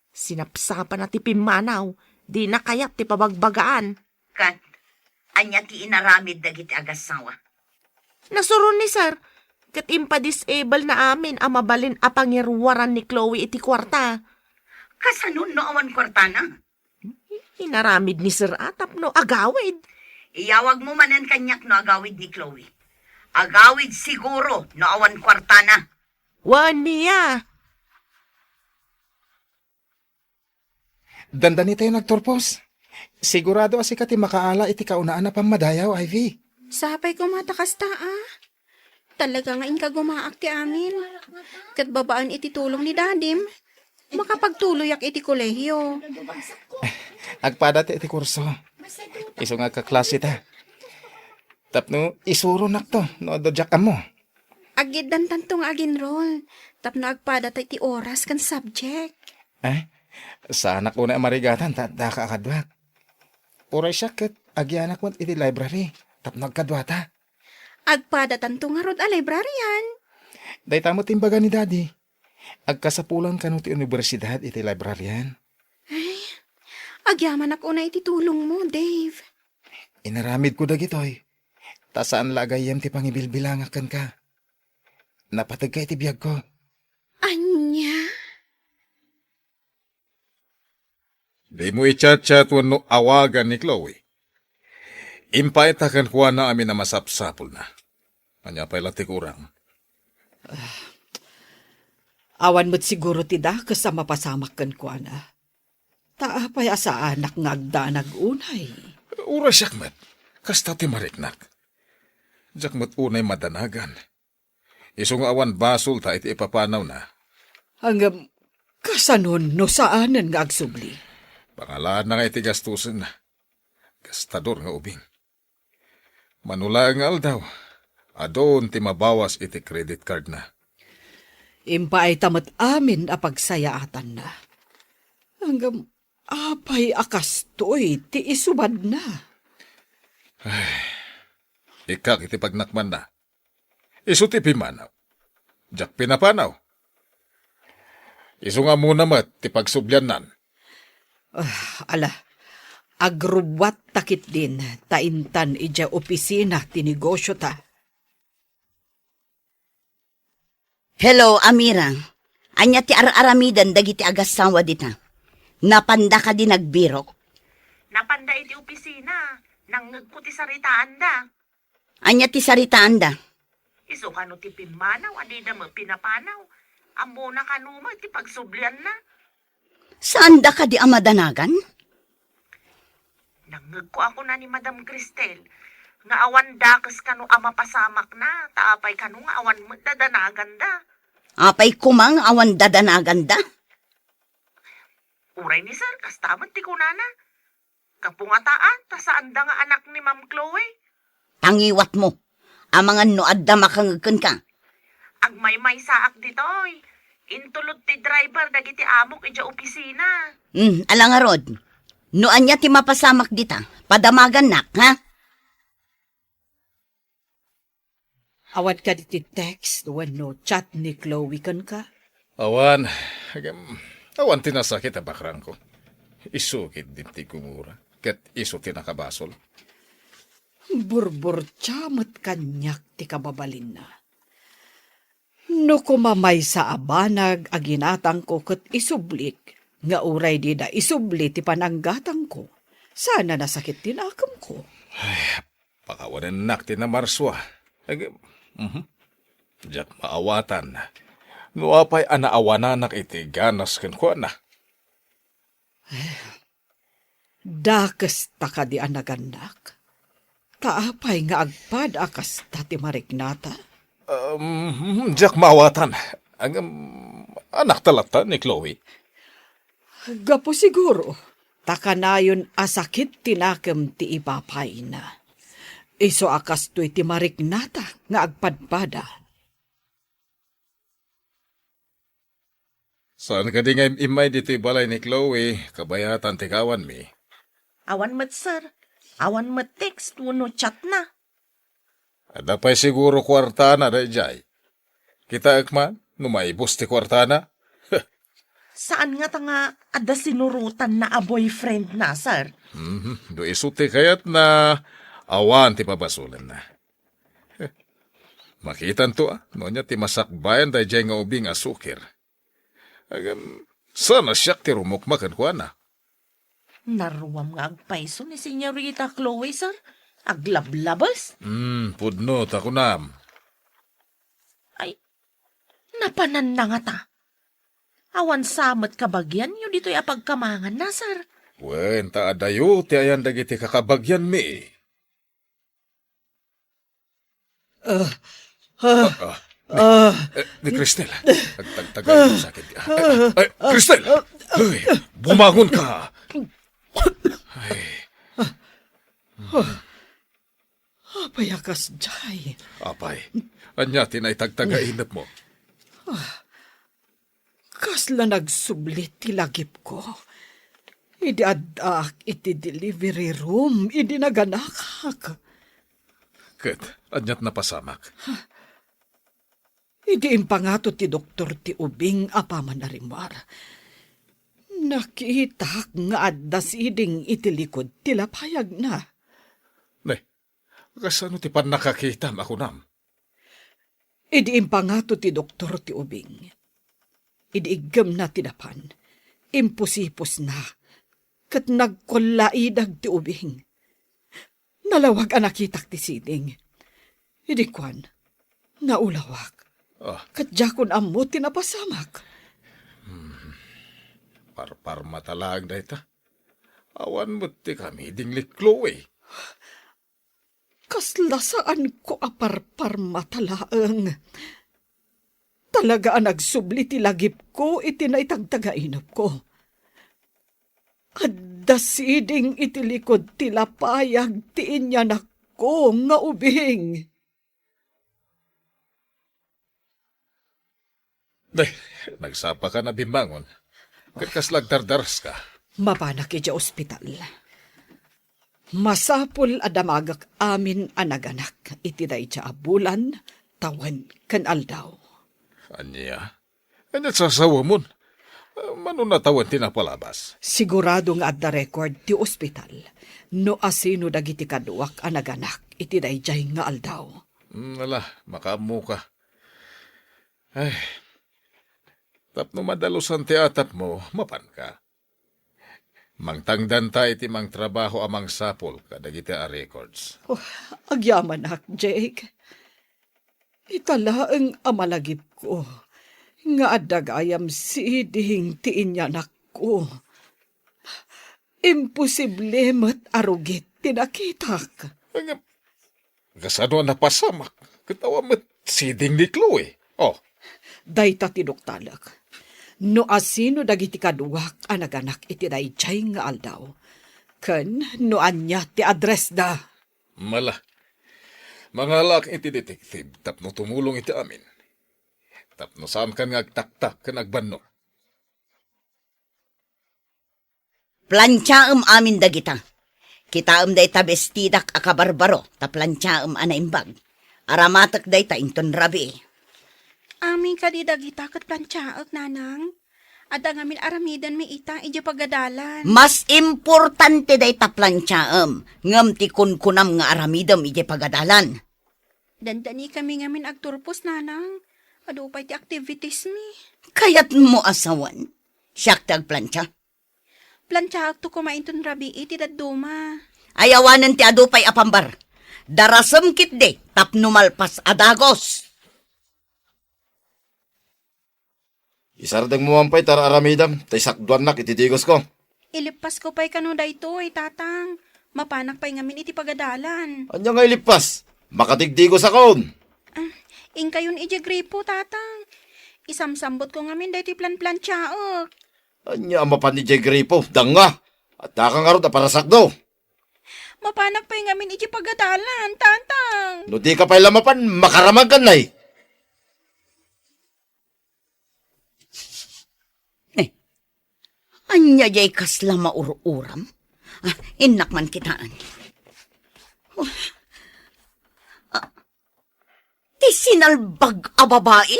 Sinapsapan na ti pimanaw. Di na kayat ti pabagbagaan. Kat, anya ti inaramid dagiti agasawa. Nasuron ni sir. Kat impa-disable na amin ang mabalin a pangirwaran ni Chloe iti kwarta. Kasanon no awan kwartana. Inaramid ni sir atap no agawid. Iyawag mo manan kanyak no agawid ni Chloe. Agawid siguro no awan kwartana. Wan, Mia. Dandani tayo nagturpos. Sigurado asi ka ti makaala iti kaunaan na pamadayaw, Ivy. Sapay ko matakas ta Talaga nga inka gumaak ti amin. Kat babaan iti tulong ni dadim. Makapagtuloyak iti kolehiyo. Agpada ti iti kurso. Iso nga kaklase ta. Tapno isuro nakto, no dodyak mo. Agidan tantong aginroll. Tapno agpada ta iti oras kan subject. Sa anak ko na marigatan, daka akadwak. Uray siya kat agyanak mo iti library. Tapno agkadwata. Agpada tantong nga rod a librarian. Day tamo timbaga ni daddy. Agkasapulang kanu ti universidad iti librarian. Agyaman ako na iti tulong mo, Dave. Inaramid ko dagitoy. Ta saan lagayem ti pangibilbilangakan ka. Napatag ka iti biyag ko. Anya? Di mo i-chat-chat wano awagan ni Chloe. Impaitakan kuha na amin na masapsapol na. Anya pa'y lati kurang. Awan mo't siguro ti da kasama pasamak kan ko na. Taapay asa anak ngagda nagunay. Ura siyakmat, kasta ti mariknak. Jakmat unay madanagan. Isong awan basol ta iti ipapanaw na. Hanggang kasanon no saanan nga agsubli. Pangalaan na nga iti gastusin na. Gastador nga ubing. Manula ang aldaw. Adon ti mabawas iti credit card na. Impa ay tamat amin a pagsayaatan na. Hanggang apay akastoy ti isubad na. Ikak iti pagnakman na. Isu ti pimanaw. Jak pinapanaw. Isu nga muna mat ti pagsubyan nan. Ala, agrubat takit din, taintan ija opisina ti negosyo ta. Hello, Amira. Anya ti aramidan dagiti agasawa dita. Napanda ka din nagbirok. Napanda iti opisina. Nangagko ti saritaan da. Anya ti saritaan da. Iso kano ti pimanaw, adi da mo pinapanaw. Amo na kanuma ti pagsublian na. Saan da ka di amadanagan? Nangagko ako na ni Madam Cristel. Nga awan dakas kano ama pasamak na. Taapay kano nga awan mo dadanagan da. Apay kumang awan dadanagan da. Uray ni sir, kastaman ti kunana. Kapungataan, ta saan da nga anak ni Ma'am Chloe. Tangiwat mo. Amangan no adda makangagkan ka. Agmay-may saak ditoy. Intulod ti driver dagiti amok ija opisina. Alang nga rod. No anya ti mapasamak dita. Padamagan nak, ha? Awat ka di text no chat ni Chloe kan ka. Awan, awan tinasakit ang bakrang ko. Isukit din ti kumura. Ket iso tinakabasol. Burbur chamot kanyak ti kababalin na. No kumamay sa abanag aginatang ko ket isublik. Nga uray di da isubli ti pananggatang ko. Sana nasakit tinakam ko. Pakawanan nak ti na marswa. Jak maawatan. Nuapay anaawanan iti ganas ken kuana. Dakes ta ka di anaganak. Taapay nga agpad akas ta ti marignata. Diyak mawatan. Ang anak talata ni Chloe. Gapo siguro. Takanayon asakit tinakem ti ipapay na. Iso akas to'y ti marignata nga agpadpada. Saan ka di nga imay dito balay ni Chloe, kabayatan tikawan mi. Awan mat, sir. Awan mat text, wano chat na. Ada pa'y siguro kwartana da jay. Kita akman, numaibos ti kwartana. Saan nga ta nga ada sinurutan na a boyfriend na, sir? Do isuti kayat na awan ti pabasulan na. Makitan to nonya ti masakbayan da jay nga ubing asukir. Sana siyak ti rumukmakan ko na. Naruwam nga agpaiso ni Senyorita Chloe, sir. Aglablabas. Pudno, takunam. Ay, napanan na nga ta. Awan samat kabagyan, yun dito'y apagkamangan na, sir. Wen, taadayo, ti ayan dagiti kakabagyan mi. Ni Cristel, tagtagay mo sa akin. Ay, Cristel! Ay, bumangon ka! Ay, Apay akas jay. apay, anya tinay tagtagainap mo. Kasla nagsublit ti lagip ko. Idi adak iti delivery room, idi naganakak. Ket, anyat napasamak. Idi impangato ti doktor ti ubing apaman na rimar. Nakita nga addas iding iti likod tila payag na. Ne, kasano ti pan nakakita makunam? Idi impangato ti doktor ti ubing. Idi igam na tinapan. Imposipos na. Kat nagkolaidag ti ubing. Nalawag ang nakitak ti siding. Idi kwan, naulawak. Kat jakon ammo tinapasamak. Parpar matalag da ita. Awan mo ti kami dingli Chloe. Kasla saan ko aparpar matalaang. Talaga ang nagsubli ti lagip ko iti naitagtagainap ko. Adda siding iti likod ti lapayag ti inyanak ko nga ubing. Day, nagsapa ka na bimbangon. Kaslag dardaras ka. Mapanak iti ospital. Masapul adamagak amin anaganak iti day tsa abulan tawan kan aldaw. Anya? Anya sasawa mo? Manunatawan tinapalabas. Sigurado nga at the record ti ospital no asino dagiti kaduak anaganak iti day jay nga aldaw. Wala, makamu ka. Ay, tapno madalusan ti atap mo, mapan ka. Mangtangdan ta iti mang trabaho amang sapol kadagiti a records. Agyaman ak, Jake. Italaang amalagip ko. Nga adagayam siding ti inyanak ko. Imposible mat arugit tinakitak. Kasano napasamak? Katawa mo't siding ni Chloe. Oh, Dayta tinuktalak. No asino dagiti kaduak anaganak iti dayjay nga aldaw. Ken no anya ti address da. mala. Mangalak iti detective tapno tumulong iti amin. Tapno saan kan nga agtaktak kan agbanno. Plantsaam amin dagita. Kitaam day ta bestidak akabarbaro ta plantsaam anaimbag. Aramatak day ta inton rabi. Amin ka di dagita kat plantsaak, nanang. Ada ngamin aramidan mi ita, ija pagadalan. Mas importante day ta plantsaam. Ngam ti kunkunam nga aramidam ije pagadalan. Dandani kami ngamin agturpos, nanang. Adupay ti activities mi. Kayat mo asawan. Siyak tag plantsa. Plantsaak to kumain ton rabi, iti daduma. Ayawanan ti adupay apambar. Darasam kit de tapno malpas adagos. Isardang mo mampay tara aramidam, tay sakduan nak ititigos ko. Ilipas ko pa'y kano daytoy, tatang. Mapanak pa'y ngamin iti pagadalan. Anya nga ilipas, makatigdigos akon. Ingkayon iti gripo, tatang. Isamsambot ko ngamin dayti plan-plan tsaok. Anya ang mapan ni Jay Gripo, danga. At nakangarot na para sakdo. Mapanak pa'y ngamin iti pagadalan, tatang. No di ka pa'y lamapan, makaramag ka na Anya jay kasla maururam? Inak man kitaan. Ti sinalbag a babae?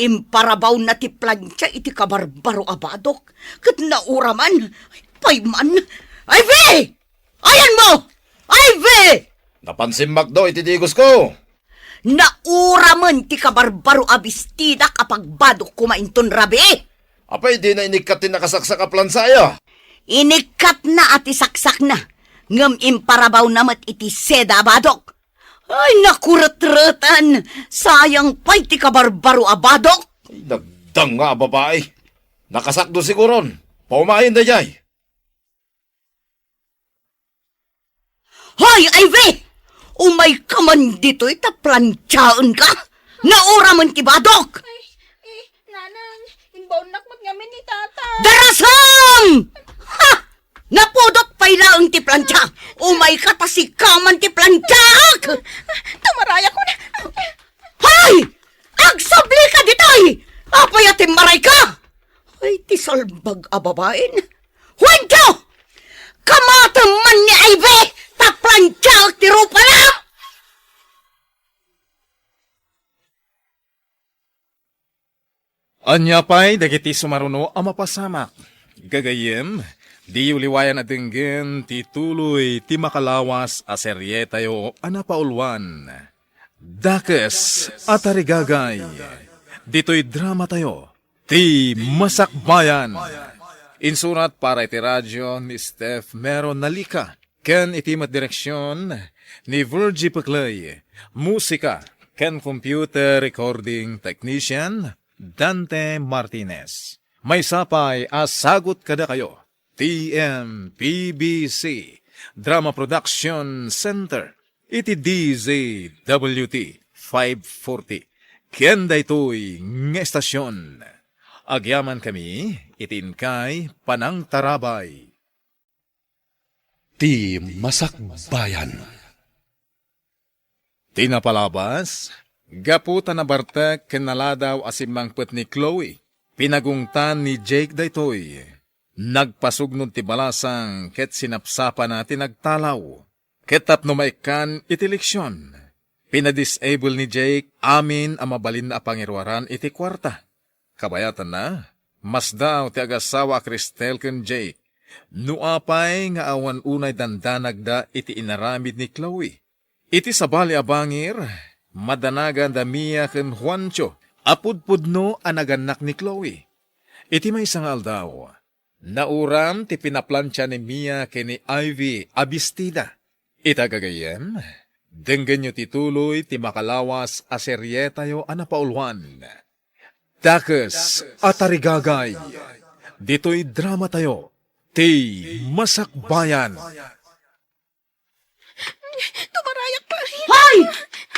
Imparabaw na ti plancha iti kabarbaro abadok. Kat nauraman, payman. Ay, ve! Ayan mo! Ay, ve! Napansin makdo, ititigos ko. Nauraman ti kabarbaro abistida kapag badok kumainton rabi. Apay, di na inikatin nakasaksak a plansaya. Inikat na at isaksak na. Ngam imparabaw namat iti seda abadok. Ay, nakurat-ratan. Sayang pa'y ti kabarbaro abadok. Ay, nagdanga babae. Nakasakdo siguron. Paumahin na jay. Hoy, Ivy! Umay ka man dito, itaplansyaon ka. Naura man ti badok. Nanang, inbaon nakmat ngamin ni tatang. Darasang! Ha! Napudot pa'y laang ti plansya. Umay ka tasikaman ti plansyak. Tamaraya ko na. Hoy! Agsabli ka ditoy! Apay ating maray ka! Ay, ti salbag a babaen. Huwento! Kamatang man ni Ivy! Taplansyak ti rupa na! Anya pa'y dagiti sumaruno ang mapasamak. Gagayem, di uliwayan at dinggin ti tuloy ti makalawas a serye tayo anapaulwan. Dakes at arigagay. Dito'y drama tayo. Ti Masakbayan. Insurat para iti radyo ni Steph Meron Nalika. Ken itimat direksyon ni Virgie Paclay. Musika ken computer recording technician Dante Martinez. May sapay asagot kada kayo. TMPBC Drama Production Center. Iti DZWT 540. Kenda ito'y nga estasyon. Agyaman kami, itinkay Panang Tarabay. Ti Masakbayan. Tinapalabas, gaputan na bartek kenaladaw asimangpet ni Chloe. Pinagungtan ni Jake daytoy. Nagpasugnod ti balasang ket sinapsapa na tinagtalaw. Ketap no maikan iti leksyon. Pinadisable ni Jake amin ang mabalin na pangirwaran iti kwarta. Kabayatan na, mas daw ti agasawa Cristel ken Jake. Nuapay nga awan unay dandanag da iti inaramid ni Chloe. Iti sabali abangir, madanagan da Mia ken Juancho, apudpudno ang naganak ni Chloe. Iti may sangal daw, nauram ti pinaplansya ni Mia ken ni Ivy abistida. Itagagayem, denggan nyo tituloy ti makalawas a serye tayo anapaulwan. Dakes at arigagay, dito'y drama tayo. Ti Masakbayan. Tumarayak pa. Hoy!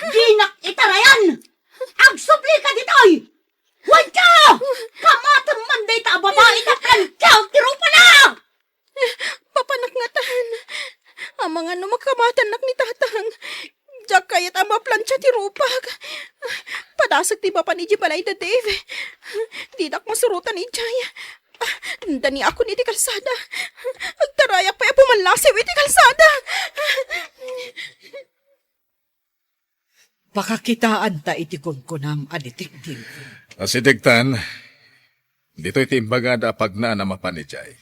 Dinak itarayan! Agsubli ka ditoy! Huwag kamatang manday ta babae na plansyak ti rupa na! Papanak nga tahan. Ang mga numagkamatanak ni tatang. Diyak kayat ang maplansya ti rupag. Padasag ti ba pa ni Jibalay da Dave. Didak masurutan ni Jaya. Dani ako ni ti kalsada. Agtarayak pa pumanlasiw iti kalsada. Pakakitaan ta iti kunkunam aditikdim. Asidigtan, dito'y timbagada pagna na mapanijay.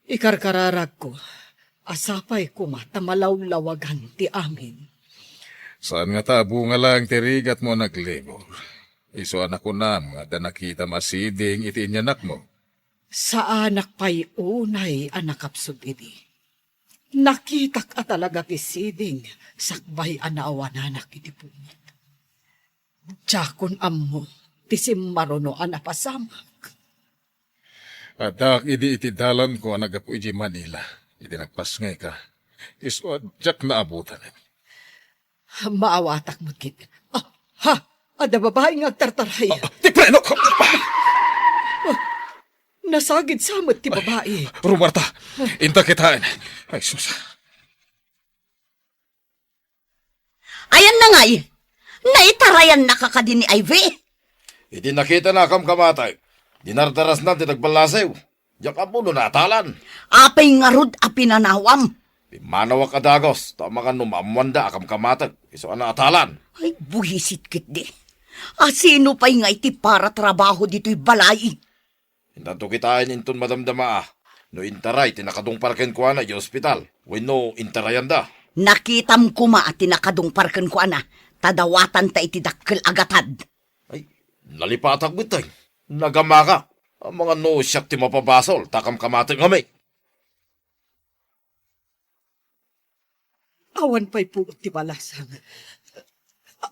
Ikarkararag ko, asapay kumatamalawlawagan ti amin. Saan nga tabo nga lang tirigat mo naglibor? Iso anak ko na nga nakita masiding iti inyanak mo. Sa anak pa'y unay anakapsod iti. Nakitak at talaga ti siding sakbay anaawan anak iti pumit. Tiyakon ammo, ti si marunoan na pasamak. Adak, iti dalan ko nagapu iji Manila. Iti nagpasngay ka. Iso jak na abutan. Maawatak mo kit. Ha! Ada babae nga agtartaray. Ti preno ko! Nasagid samot ti babae. Rumarta, inta kitain. Ay, sus. Ayan na ngay! Naitarayan na kakadin ni Ivy! Iti nakita na kam kamatay. Dinardaras na ti nagbalasew. Diyak apuno na atalan. Apay nga rod a pinanawam. Manawak adagos. Tama ka numamwanda akam kamatag. Iso ana atalan. Ay, buhisit kit di. Sino pa'y nga iti para trabaho dito'y balay? Hintanto kitain inton madamdama ah. No intaray, tinakadong parken ko na yung ospital. Weno intarayan da. Nakitam kuma at tinakadong parken ko ana. Tadawatan ta iti dakkel agatad. Ay, nalipatag bitay. Nagama ka. Ang mga no siyak ti mapabasol. Takam kamatag kami. Awan pa'y puot ti balasang.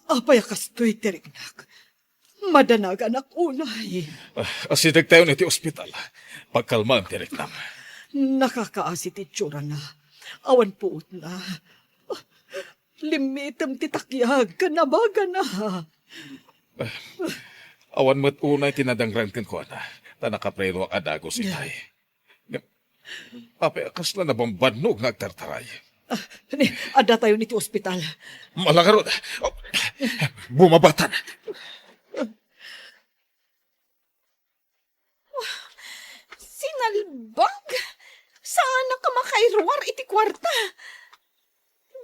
Apay akastoy tirignak. Madanag anak unay. Asidag tayo na iti ospital. Pagkalmaan tinignan. Nakakaasit itsura na. Awan puot na. Limitam ti takyag. Kanabaga na. Awan mo't unay tinadangran kan ko na. Tanakapreno ang adagos itay. Apay akas na nabambanog nga agtartaray. Ada tayo niti ospital. Malakarod. Bumabatan. Sinalbag? Saan na ka makairwar iti kwarta?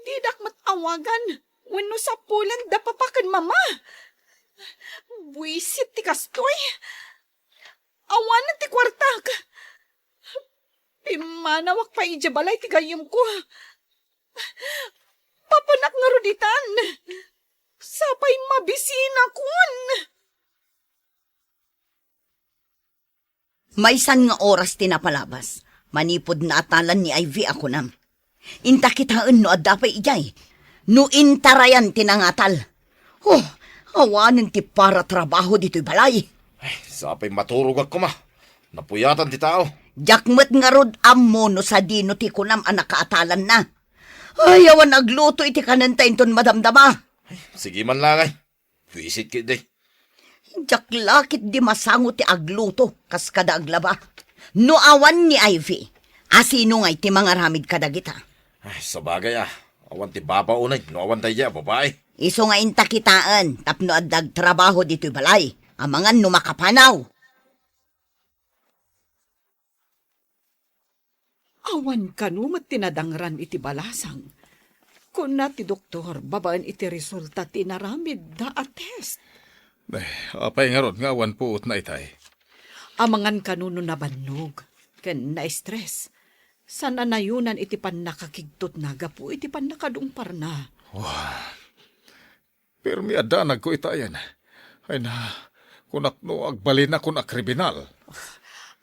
Didak matawagan. Wenno sa pulan da papakan mama. Buisit ti kastoy. Awanan ti kwarta. Pimanawak pa ijabalay ti gayam ko. Papanak nga ruditan. Sapay mabisina kun. Maysan nga oras tinapalabas. Manipod na atalan ni Ivy ako nam. Inta kitaan no adapay ijay. No intarayan tinangatal. Oh, awanan ti para trabaho dito'y balay. Ay, sapay maturog ako ma. Napuyatan ti tao. Jakmet nga rod ammo no sa dino ti kunam anak kaatalan na. Ay, awan agluto iti kanantayin ton madamdama. Sige man lang ay. Visit kit day. Jak lakit di masango ti agluto kas kada aglaba. No awan ni Ivy. Asino nga iti mga ramid kadagita. Ay, sabagay ah. Awan ti baba unay. No awan tayo babae. Iso nga inta kitaan tapno addag trabaho dito'y balay. Amangan no makapanaw. Awan kanumat tinadangran iti balasang. Kung na ti doktor, babaan iti resulta tinaramid da a test. Apay nga ron nga awan puot na itay. Amangan kanuno na bannog, ken na-stress. Sana nayunan iti pan nakakigtot na gapu, iti pan nakadungpar na. Pero mi adanag ko itayan. Ay na, kunak no agbalin na kun kriminal.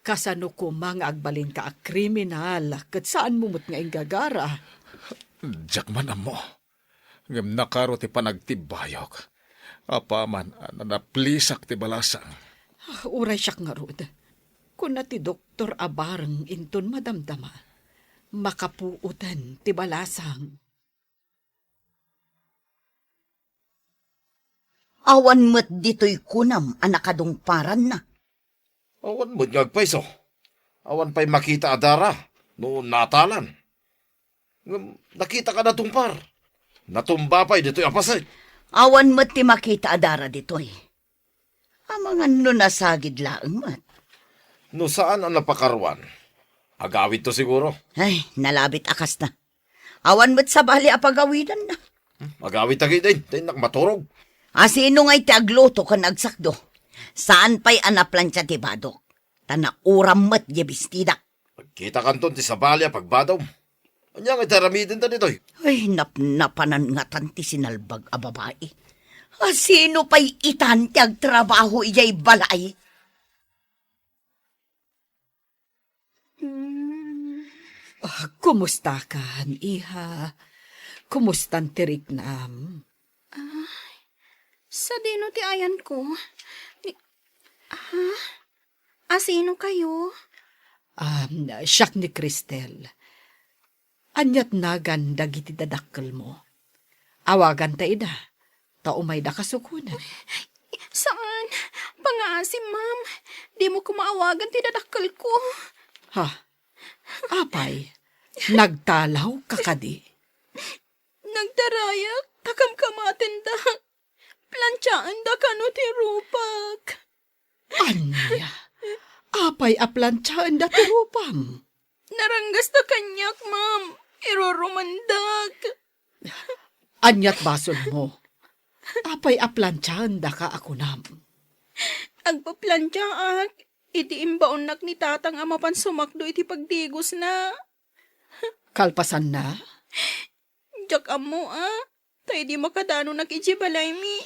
Kasano ko mga agbalin ka a kriminal, kat saan mumot nga ingagara. Diyak man mo. Ngam nakaro ti panagtibayok. Apa man, naplisak ti balasang. Uray siyak nga rod. Kung na ti doktor abarang inton madamdama, makapuutan ti balasang. Awan met dito'y kunam anakadungparan na. Awan mo ngagpaiso. Awan pa'y makita adara. No natalan. Nakita ka na tumpar. Natumba pa'y dito'y apasay. Awan met ti makita adara dito'y. Amangan no nasagid laeng mat. No saan ang napakarwan? Agawid to siguro. Ay, nalabit akas na. Awan met sa bali apagawidan na. Agawid tagi din. Tayo maturog. Sino nga iti agluto kan agsakdo? Saan pa'y anaplansya ti badok? Tanauram met yabistida. Pagkita kanton ti sabalya pagbadaw. Anya nga itaramidin ta dito'y. Ay, napnapanan nga tanti sinalbag a babae. Sino pa'y itan ti agtrabaho iyay balay? Kumusta kan, iha? Kumustan tirik nam? Sa dino ti ayan ko. Sino kayo? Siyak ni Cristel. Anyat nagan dagiti dadakkel mo. Awagan ta ida. Ta umay da kasukunan. Saan? Pangasim, ma'am. Di mo ko maawagan tidadakkel ko. Ha? Apay, nagtalaw ka kadi. Nagdarayak, takam kamaten da. Plantsaan da kano ti rupak. Anya? Apay aplansaan da turupam. Naranggas da kanyak, ma'am. Irorumandag. Anyat basol mo. Apay aplansaan da ka ako nam. Agpaplantsaak. Iti imbaonak ni tatang amapan sumakdo iti pagdigos na. Kalpasan na? Jak amo Tay di makadano nag-iji balay mi.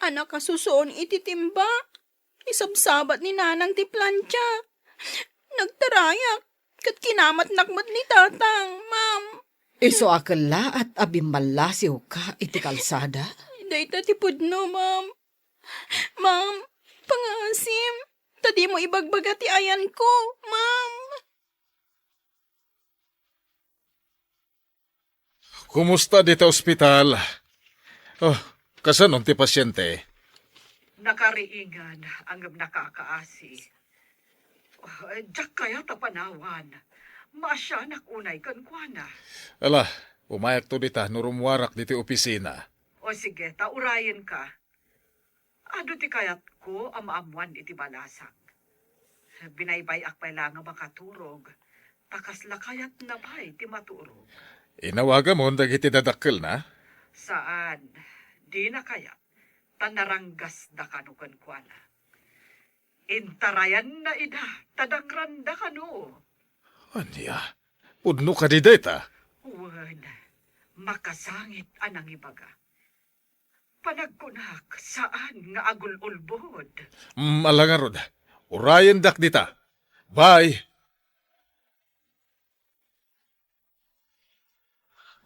Anak kasusoon iti timba. Isabsabat ni nanang ti plantsa. Nagtarayak. Kat kinamat nakmat ni tatang, ma'am. Iso akala at abimalasiw ka iti kalsada? Day ti pudno, ma'am. Ma'am, pangasim. Tadi mo ibagbaga ti ayan ko, ma'am. Kumusta dito ospital? Oh, kasanon ti pasyente? Nakariingan ang nakakaasi. Diyak kaya tapanawan. Maasya nakunay kankwana. Ala, umayak to dita, nurumwarak diti opisina. O sige, taurayin ka. Ado ti kayat ko amaamuan iti balasak. Binaybay akpay lang nga makaturog. Takas lakayat na bay ti maturog. Inawaga mo dagiti dadakkel na? Saan? Di na kaya. Tanaranggas da kanukan kuana. Intarayan na ida. Tadangran da kanu. Anya, pudno ka di deta. Uwan, makasangit anang ibaga. Panagkunak saan nga agul-ulbod. Malangarod, urayan dak dita. Bye.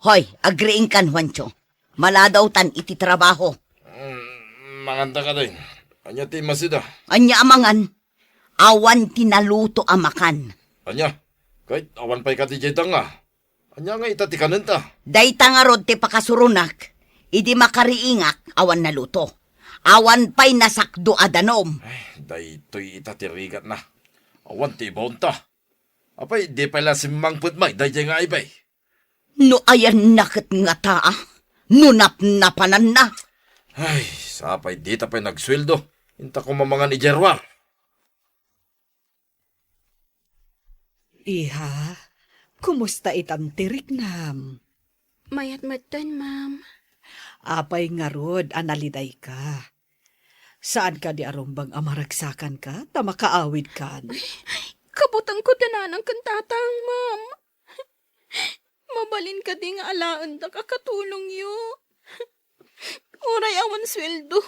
Hoy, agreeing kan, Juancho. Maladaw tan iti trabaho. Manganda ka din. Anya ti masida. Anya amangan, awan tinaluto amakan. Anya, kahit awan pa'y katijay nga. Anya nga itati kanenta. Dayta nga rod ti pakasurunak, idi makariingak awan naluto. Awan pa'y nasakdo adanom. Daytoy itatirigat na. Awan ti bonta. Apay, di pala si Mangput May, dayjay nga ibay. No ayan nakit nga taa, nunap-napanan na. Ay, sapay di tapay nagsweldo. Inta ko mamangan ni Jerwar. Iha, kumusta itam tirik nam? Mayat-matan, ma'am. Apay nga rod, analiday ka. Saan ka di arumbang amaragsakan ka? Tamakaawid kan. Kabutang ko dananang kantatang, ma'am. Mabalin ka di nga alaan da kakatulong yo. Uray awan sweldo.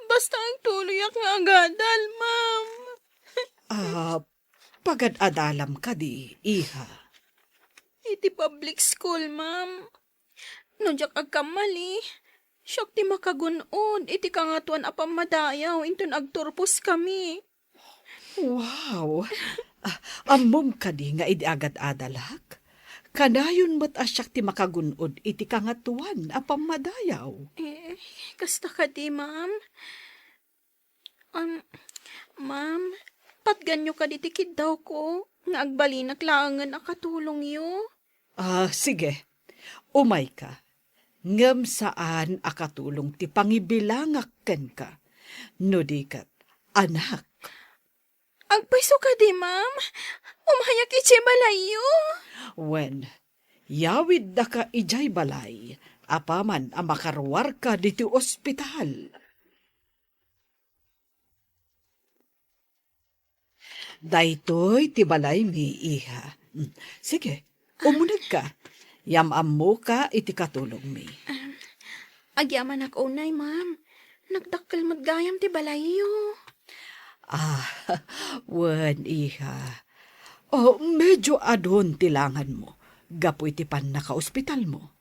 Basta ang tuloyak nga agadal, ma'am. Pagad-adalam ka di, iha. Iti public school, ma'am. Nunjak agkamali. Siyak ti makagunod. Iti kangatuan apam madayaw. Inton agturpos kami. Wow! Amom ka di nga idi agad-adalak. Kanayon mo't asyak ti makagunod iti kangatuan apam madayaw. Kasta ka di, ma'am. Ma'am, patganyo ka di tikid daw ko. Nga agbalinak laangan akatulong yo. Sige. Umay ka. Ngam saan akatulong ti pangibilangak ken ka. No di kat, anak. Agpaiso ka di, ma'am. Umayak iti balayo. Wen, yawid da ka ijay balay, apaman ang makarwar ka diti ospital. Daytoy ti balay mi, iha. Sige, umunag ka. Yamam mo ka iti katulong mi. Agyaman ak unay, ma'am. Nagdakkel maggayam ti balayo. Wen, iha. Medyo adon tilangan mo. Gapo iti pan naka-ospital mo.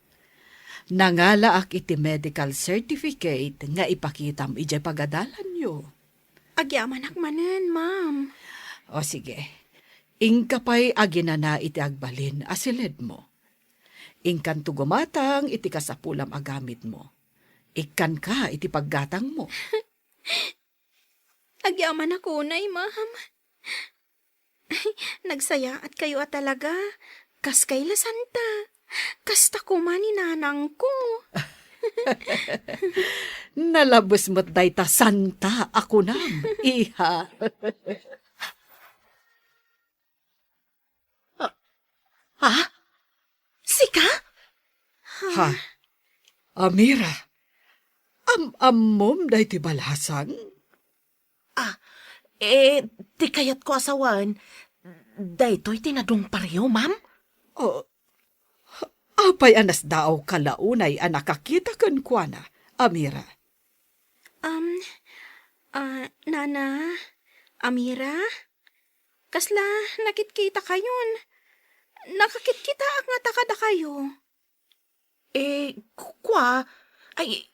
Nangala ak iti medical certificate nga ipakitam ijay pagadalan nyo. Agyaman akmanen, ma'am. O sige, ingka pa'y aginana iti agbalin asilid mo. Ingkan tugumatang iti kasapulam agamit mo. Ikan ka iti paggatang mo. Agyaman ako nay, ma'am. Nagsaya at kayo at talaga. Kas kayla santa. Kasta ko man ninanang ko. Nalabos mo't dayta santa ako nam, iha. Ha? Sika? Ha? Amira, am-ammom dayti balasang? Di kayat ko asawan. Daytoy tinadong pareho, ma'am? O, apay anas daaw kalaunay a nakakita kan kuana, Amira. Nana, Amira, kasla nakitkita kayon. Nakakitkita ak nga takada kayo. Kwa, ay,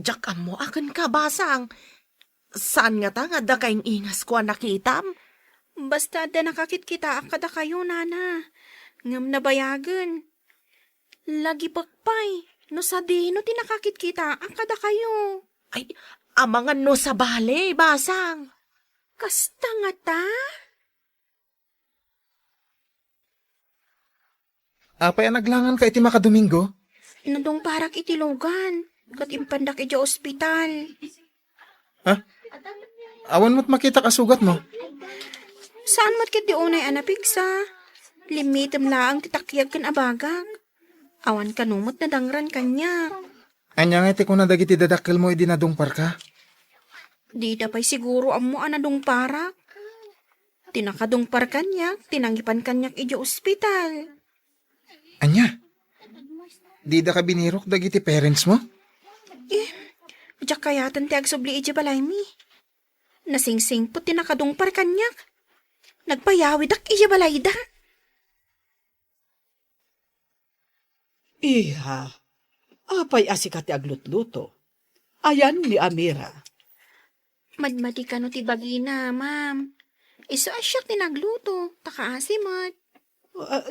jak mo akan ka, basang. Saan nga ta nga da kayong ingas ko nakitam? Basta da nakakitkita ak kada kayo, Nana. Ngam nabayagan. Lagi pagpay, no sa di no tinakakitkita ak kada kayo. Ay, amangan no sa bale, basang. Kasta nga ta? Apay naglangan ka iti makadomingo? Nadong parak itilogan. Kat impandak iti ospital. Ha? Awan mo't makita kasugat mo. Saan mo't kiti unay anapigsa? Limitem laang titakyag kan abagag. Awan kanumot na dangran kanya. Anya nga iti ko na dagiti dadakkel mo idinadungpar ka. Di da pa'y siguro amo anadong parak. Tinakadungpar kanyak, tinanggipan kanyak iti ospital. Anya? Di da ka binirok dagiti parents mo? Diyak kayatan ti agsubli iti balay mi. Nasingsing po tinakadungpar kanyak. Nagpayawid ak iti balay da. Iha, apay asikati aglutluto. Ayan ni Amira. Madmadi ka no ti bagina, ma'am. Iso asyak tinagluto, takaasimot.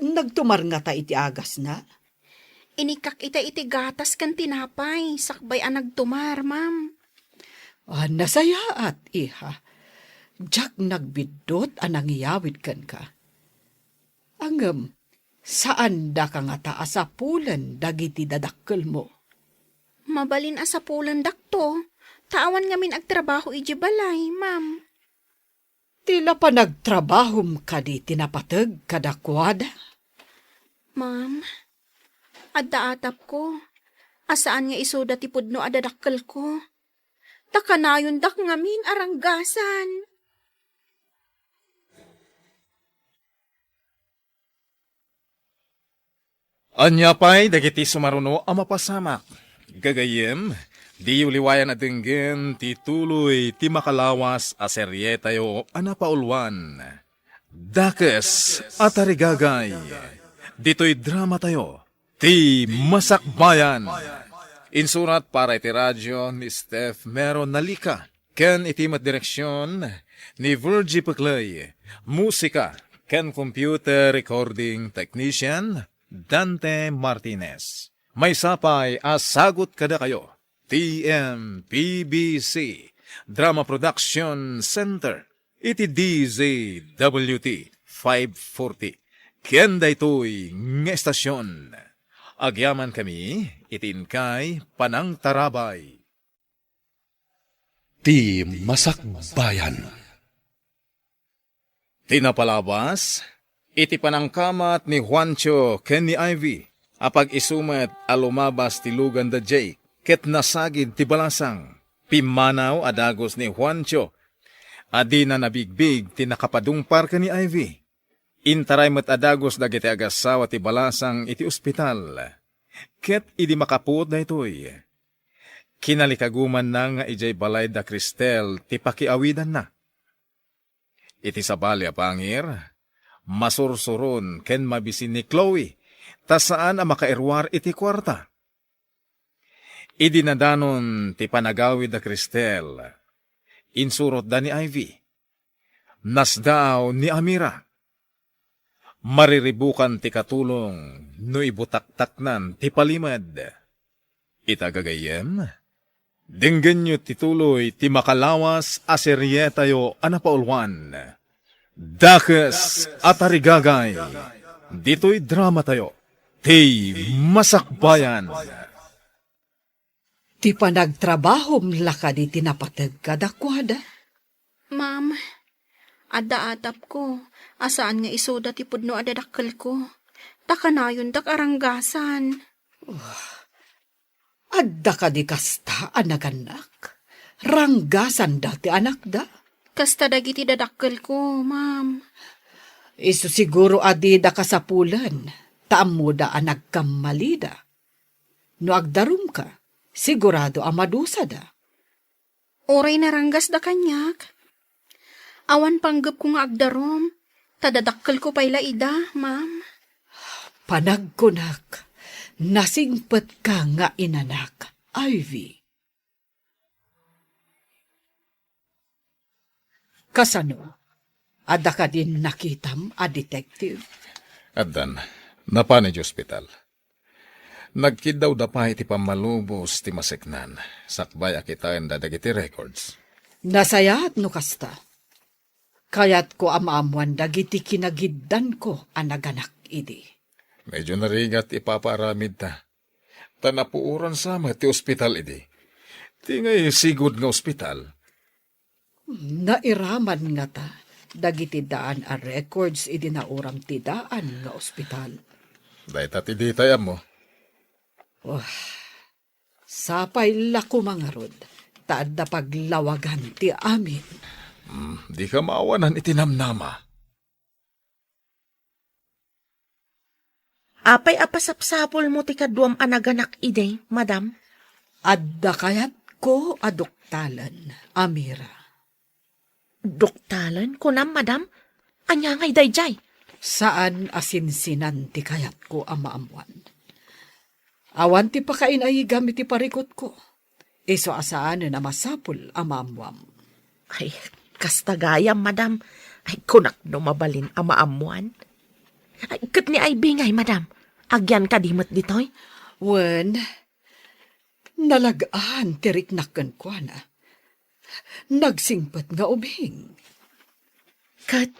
Nagtumar nga ta iti agas na. Inikak iti gatas kan tinapay, sakbay ang nagtumar, ma'am. Nasayaat, iha. Diyak nagbidot anang iyawid kan ka. Angam, saan da ka nga taas sa pulan dagiti dadakkel mo? Mabalin asapulan dakto. Taan ngamin agtrabaho iji balay, ma'am. Tila pa nagtrabahom ka di tinapatag kadakwada. Ma'am, adda atap ko. Asaan nga isoda ti pudno adadakkel ko. Takanayon dak ngamin aranggasan. Anya pa'y dagiti sumaruno ang mapasamak. Gagayem, di uliwayan at dinggen ti tuloy ti makalawas a serye tayo anapaulwan. Dakes at arigagay. Dito'y drama tayo. Ti Masakbayan. Insurat para iti radyo ni Steph Meron Nalika. Ken itimat direksyon ni Virgie Peclay. Musika ken computer recording technician Dante Martinez. May sapay asagot kada kayo. TMPBC Drama Production Center. Iti DZWT 540. Kenda ito'y ng estasyon. Agyaman kami, itinkay Panang Tarabay. Ti Masakbayan. Tinapalabas, iti panangkamat ni Juancho ken ni Ivy, apag isumet alumabas ti lugan da Jake, ket nasagid ti balasang, pimanaw adagos ni Juancho, adi na nabigbig ti nakapadungpar ka ni Ivy. Intaray met adagos dagiti agasawa ti balasang iti ospital, ket idi makaput da itoy. Kinalikaguman na nga ijay balay da Cristel ti pakiawidan na. Iti sabali a pangir, masursuron ken mabisin ni Chloe, ta saan a makairwar iti kwarta. Idi nadanon ti panagawid da Cristel, insurot da ni Ivy. Nasdaaw ni Amira. Mariribukan ti katulong no ibutaktaknan ti palimad. Itagagayem, dinggan nyo tituloy ti makalawas aseryetayo anapaulwan. Dakes at arigagay, dito'y drama tayo, ti masakbayan. Ti panagtrabahom laka di tinapatag kadakwada. Ma'am, ada-atap ko. Asaan nga isoda ti pudno adadakkel ko. Takanayon dak aranggasan. Adda ka di kasta anaganak. Ranggasan dati anak da. Kasta dagiti dadakkel ko, ma'am. Isu siguro adi da kasapulan. Taam mo da nagkamalida. No agdarum ka, sigurado amadusa da. Oray naranggas da kanyak. Awan panggap ko nga agdarom. Tadadakkel ko payla ida, ma'am. Panagkunak, nasingpet ka nga inanak, Ivy. Kasano, ada ka din nakitam a detective? Addan, napanay di ospital. Nagkidaw da pa iti pamalubos ti maseknan. Sakbay akitain da dagiti records. Nasayat no kasta. Kayat ko amaamuan dagiti kinagiddan ko anaganak idi. Medyo narigat ipaparamid ta. Tanapuuran sama ti ospital idi. Ti ngay sigod nga ospital. Nairaman nga ta, dagiti daan a records idi nauram ti daan nga ospital. Dahil tati di tayam mo. Sapay lako mga rod, taad na paglawagan ti amin. Di ka maawanan itinamnama. Apay apasapsapol mo ti kaduam anaganak ide, madam? Adda kayat ko adoktalan, Amira. Doktalan ko na, madam? Anya ngay dayjay? Saan asinsinan ti kayat ko amaamuan? Awan ti pakain ay gamit ti parikot ko. Iso asaan na masapul amaamuam. Ay, kastagayam, madam. Ay, kunak no mabalin amaamuan. Ay, kat ni ay bingay, madam. Agyan ka dimot ditoy? Wen, nalagaan tirik nakan ko na. Nagsingpat nga ubing. Kat,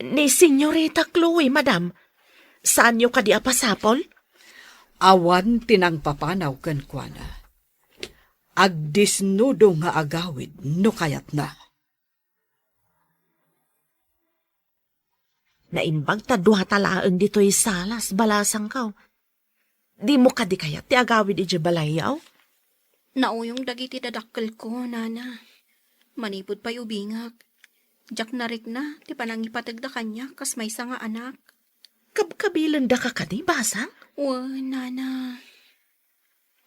ni Senyorita Chloe, madam. Saan nyo ka di apasapol? Awan tinang papanaw kan ko na. Agdisnudo nga agawid no kayat na. Naimbag ta duha talaan dito'y salas, balasang kaw. Di mo ka di kaya ti agawid iti balayaw? Nauyong dagiti dadakkel ko, nana. Manipod pa'y ubingak. Jak narik na, ti panangipatag da kanya, kas may nga anak. Kabkabilan da ka kadi, basang? Nana.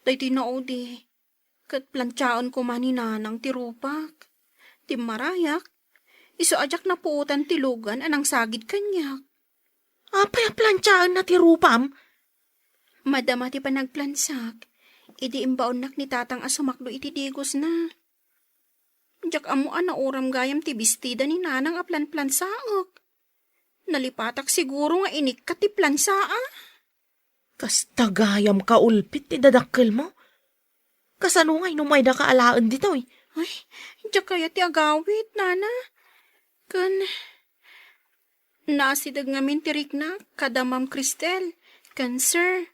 Day tinaudi. Kat plantsaon ko man ni nanang ti rupak. Ti marayak. Iso ajak na puutan ti lugan anang sagid kanyak. Apay plantsaan na ti rupam? Madama ti panagplansak. Idi imbaon ni tatang asumakdo iti digos na. Jak amuan na uram gayam ti bestida ni nanang a plansaak. Nalipatak siguro nga inik ka ti plansaa. Kas tagayam ka ulpit ti dadakkel mo? Kasano ngay numay da kaalaan ditoy? Ay, jak kaya ti agawit, nana. Kan, nasidag ngamin tirik na, kada Ma'am Cristel. Kan, sir.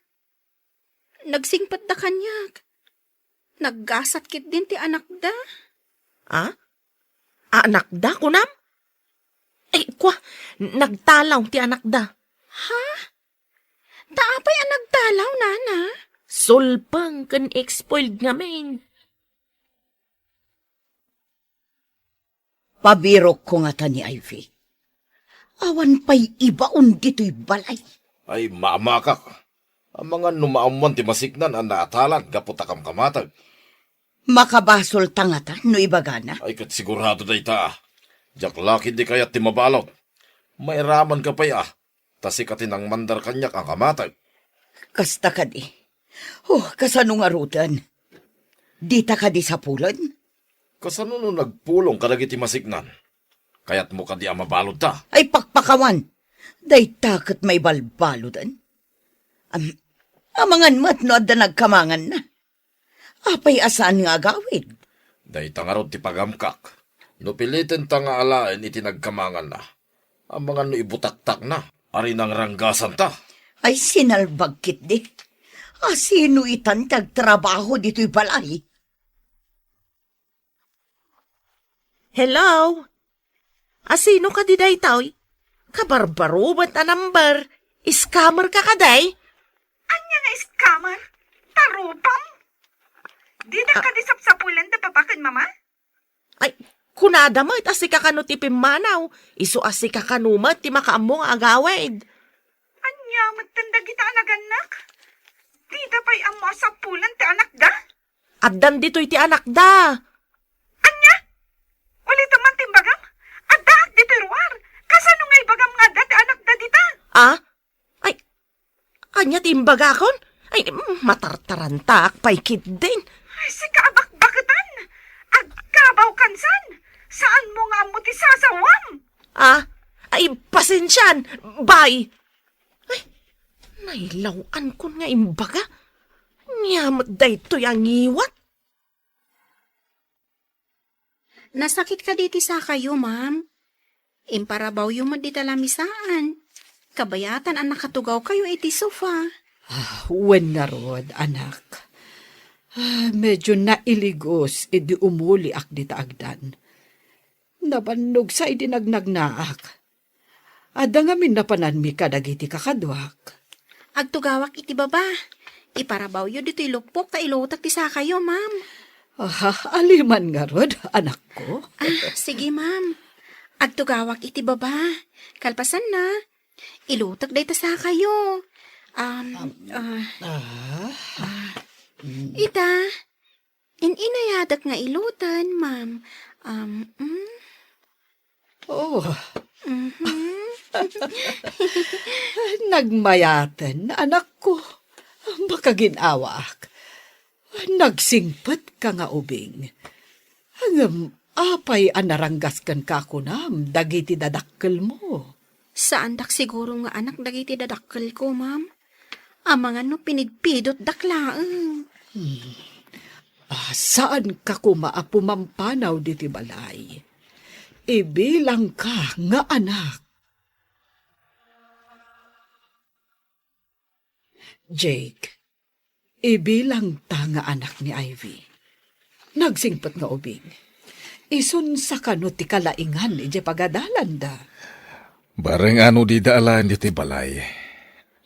Nagsingpat da kanyak. Naggasat kit din ti anak da. Ah? Anak da, kunam? Eh, kwa, nagtalaw ti anak da. Ha? Taapay ang nagtalaw, nana? Sulpang kan expoiled ngamin. Pabirok ko nga ta ni Ivy. Awan pa'y ibaon dito'y balay. Ay, maamakak. Ang mga numaamuan ti masiknan ang naatalan, gaputakam kamatag. Makabasol tangata no ibagana. Ay, kat sigurado day ta. Jak laki di kayat ti mabalot. Mairaman ka pa'y tasikatin ang mandar kanyak ang kamatag. Kasta ka di. Kasano nga rutan? Dita ka di sa pulan? Kasano no nagpulong kadagiti masiknan? Kayat mo kadi mabalod ta. Ay pakpakawan. Day takot may balbaludan. Amangan mat no adda nagkamangan na. Apay asaan nga gawid? Day tangarod ti pagamkak. No pilitin ta nga alain iti nagkamangan na. Ang mga no ibutaktak na. Ari nang ranggasan ta. Ay sinalbagkit di. Sino itan tagtrabaho dito'y balay? Hello? Asino ka di day taoy? Kabarbaro ba't a number? Scammer ka kaday? Anya nga scammer? Tarupam? Di na ka disapsapulan da papakan, mama? Ay, kunada mo, it asi ka kanu ti pimanaw. Isu asi ka kanumat, ti makaamong agawid. Anya, magtanda kita anaganak? Di da pa'y amo sa pulan ti anak da? Addan dito'y ti anak da. Anya? Ulit man timbagam? Adak di tiruar? Kasano nga ibagam nga da ti anak da dita? Ah? Ay, anya timbaga kon? Ay, matartarantak, paikit din. Ay, si kaabak-bakatan! Agkabaw kansan! Saan mo nga mo ti sasawam? Ah? Ay, pasensyan. Bye. Ay, nailawan ko nga imbaga. Nyamat da ito yung iwat. Nasakit ka diti sa kayo, ma'am. Imparabaw yung madita lamisaan. Kabayatan ang nakatugaw kayo iti sofa. Wen na rod, anak. Medyo nailigos, edi umuli ak di taagdan. Nabannog sa idinagnagnaak. Ada nga minapanan mi kadagiti kakadwak. Agtugawak iti baba. Iparabaw yun dito ilupok ta ilotak ti sa kayo, ma'am. Aliman nga rod, anak ko. Sige, ma'am. Agtugawak iti baba. Kalpasan na. Ilutak day ta sa kayo. Ita. Inayadak nga ilutan, ma'am. Oh, nagmayatan, anak ko. Baka ginawak. Nagsingpet ka nga ubing. Hangam, apay anaranggas kan kakunam, dagiti dadakkel mo. Saan dak siguro nga anak dagiti dadakkel ko, ma'am? Amangan no pinigpidot daklaang. Saan ka kumaapumampanaw diti balay? Ibilang ka nga anak. Jake, ibilang ta nga anak ni Ivy. Nagsingpet nga ubing. Isun sa kano ti kalaingan ije pagadalan da. Bareng ano di daalan diti balay.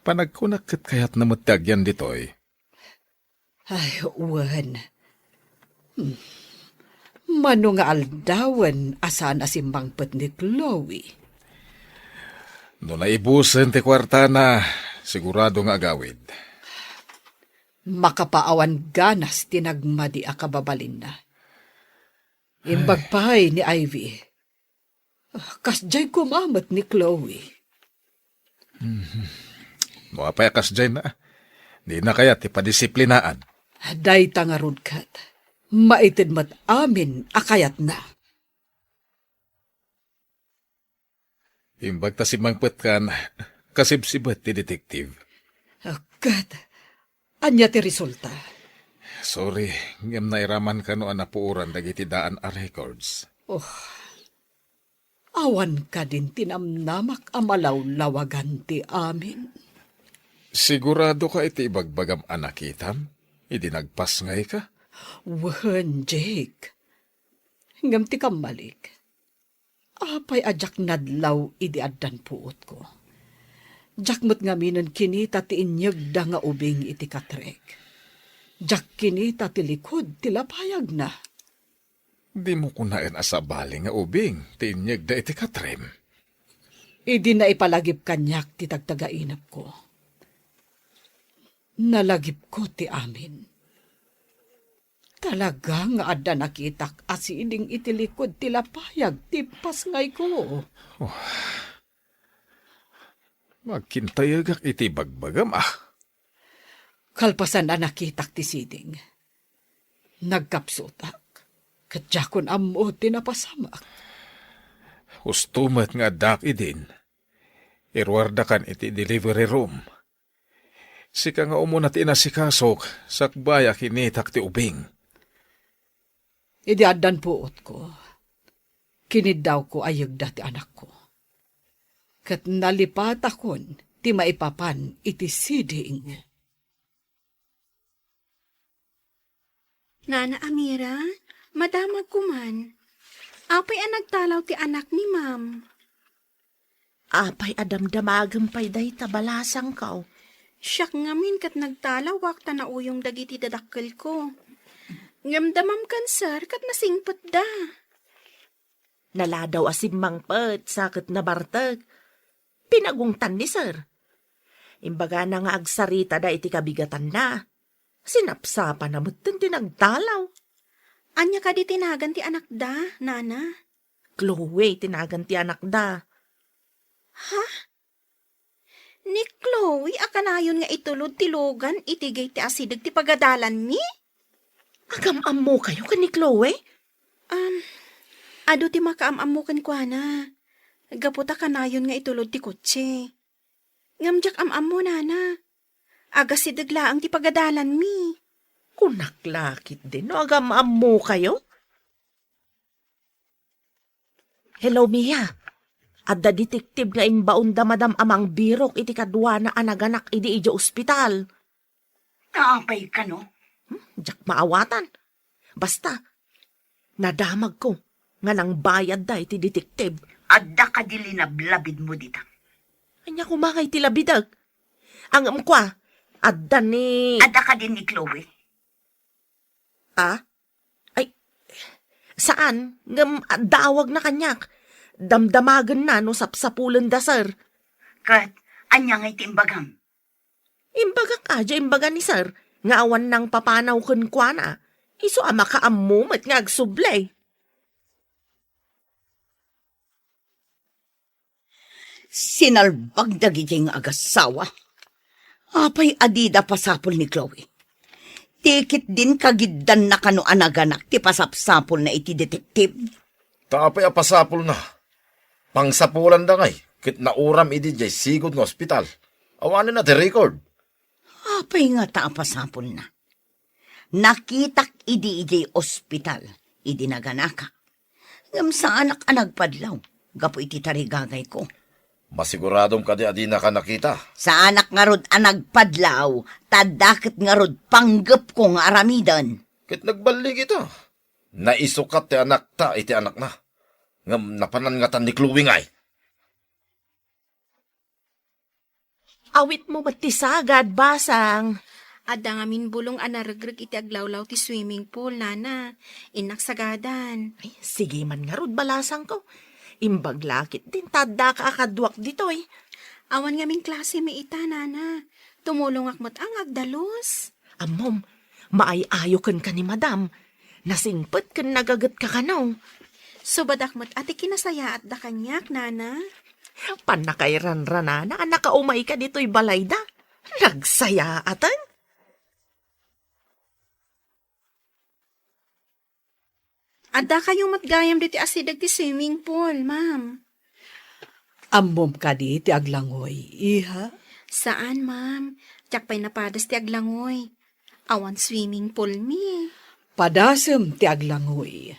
Panagkunakit kayat na matagyan ditoy. Ay, uwan. Mano nga aldawan asan asimbang pet ni Chloe. No naibusen ti kwarta na, sigurado nga agawid. Makapaawan ganas tinagmadi a kababalin na. Imbagpay ni Ivy. Kasjay kumamat ni Chloe. No apay kasjay na. Di na kaya ti padisiplinaan. Day tangarod kat. Maitid mat amin akayat na. Imbag ta si mangpet kan, kasibsibat ti detektive. Kat, anya ti resulta. Sorry, ngem nairaman ka no anapuuran dagiti daan a records. Awan ka din tinamnamak amalawlawagan ti amin. Sigurado ka iti ibagbagam anakitam? Idinagpas ngay ka? Wen, Jake. Ngam ti kamalik. Apay ajak nadlaw idi addan puot ko. Jakmut nga minan kinita ti inyag da nga ubing iti katrek. Jak kinita ti likod ti lapayag na. Di mo kunain asabali nga ubing, tinyag da iti katrem. Idi na ipalagip kanyak ti tagtagainap ko. Nalagip ko ti amin. Talaga nga adda nakitak asiding iti likod ti lapayag ti pasngay ko. Magkintayagak iti bagbagam Kalpasan na nakitak ti siding. Nagkapsutak. Katjakon ammo tinapasamak. Ustumat nga dak idin. Irwardakan iti delivery room. Sika nga umunat inasikasok, sakbaya kinitak ti ubing. Idi adan puot ko. Kinidaw ko ayag dati anak ko. Kat nalipat akon, ti maipapan iti siding. Nana Amira, madamag ko man. Apay ang nagtalaw ti anak ni ma'am. Apay adamdamagam pay day tabalasang kao. Siyak ngamin kat nagtalaw wakta na uyong dagiti dadakkel ko. Ngamdamam kan sir kat nasingpot da. Naladaw asim mangpet sakit na bartag. Pinagungtan ni sir. Imbaga na nga agsarita da iti kabigatan na. Sinapsapa na mutin tinagtalaw. Anya ka di tinagan ti anak da, nana? Chloe, tinagan ti anak da. Ha? Ni Chloe, akanayon nga itulod ti Logan, itigay ti asidag ti pagadalan mi? Agam-am mo kayo ka ni Chloe? Ado ti makaam-amukan kwa na. Gaputa kanayon nga itulod ti kotse. Ngamjak am-am mo, nana. Aga sidagla ang ti pagadalan mi. Kunaklakit din, no? Agam-am mo kayo? Hello, Mia. Adda detektive nga imbaon da madam amang birok iti kadwa na anaganak idi ijo ospital. Kaapay ka, no? Diyak maawatan. Basta, nadamag ko nga nang bayad da iti detektive. Adda ka dili na blabid mo dita. Anya kumangay ti labidag. Ang amkwa, adda ni... Adda ka din ni Chloe. Ah? Ay, saan? Ngam, dawag na kanyak. Damdamagan na no sapsapulan da, sir. Kat, anya ngay timbagam. Imbaga ka, imbaga ni sir. Nga awan ng papanaw kun kwa na. Iso ama ka amumat nga agsublay. Sinalbag dagiti nga agasawa. Apay adida pasapol ni Chloe. Tikit din kagiddan na kano anaganak ti pasapsapol na iti detektive. Tapay apasapol na. Pangsapulan da ngay. Kit nauram idi jay sigod ng ospital. Awanin na ti record. Apay nga ta pasapol na. Nakitak idi ospital. Idi naganaka. Ngam sa anak anagpadlaw. Gapo iti tarigagay ko. Masiguradong kadi adi na ka nakita. Sa anak nga rod anagpadlaw, tadakit nga rod panggap ko nga aramidan. Kit nagbalik ito. Naisukat ti anak ta iti anak na. Ngam napanangatan ni Chloe ngay. Awit mo ba't ti sagad, basang? Adda nga minbulong anaragrag iti aglawlaw ti swimming pool, nana. Inaksagadan. Ay, sige man nga rod, balasang ko. Imbaglakit din, tada ka akadwak dito eh. Awan nga ming klase may ita, nana. Tumulong akmat ang agdalos. Amom, maay-ayo kan ka ni madam. Nasingpet kan nagagat ka kanaw. So badakmat ati kinasaya at da kanyak, nana. Panakairan-rana na nakaumay ka dito'y balayda. Nagsaya atan. Adda kayong matgayam diti asidag ti swimming pool, ma'am. Ammom ka di ti aglangoy, iha. Saan, ma'am? Tiyak pa'y napadas ti aglangoy. Awan swimming pool mi. Padasem ti aglangoy.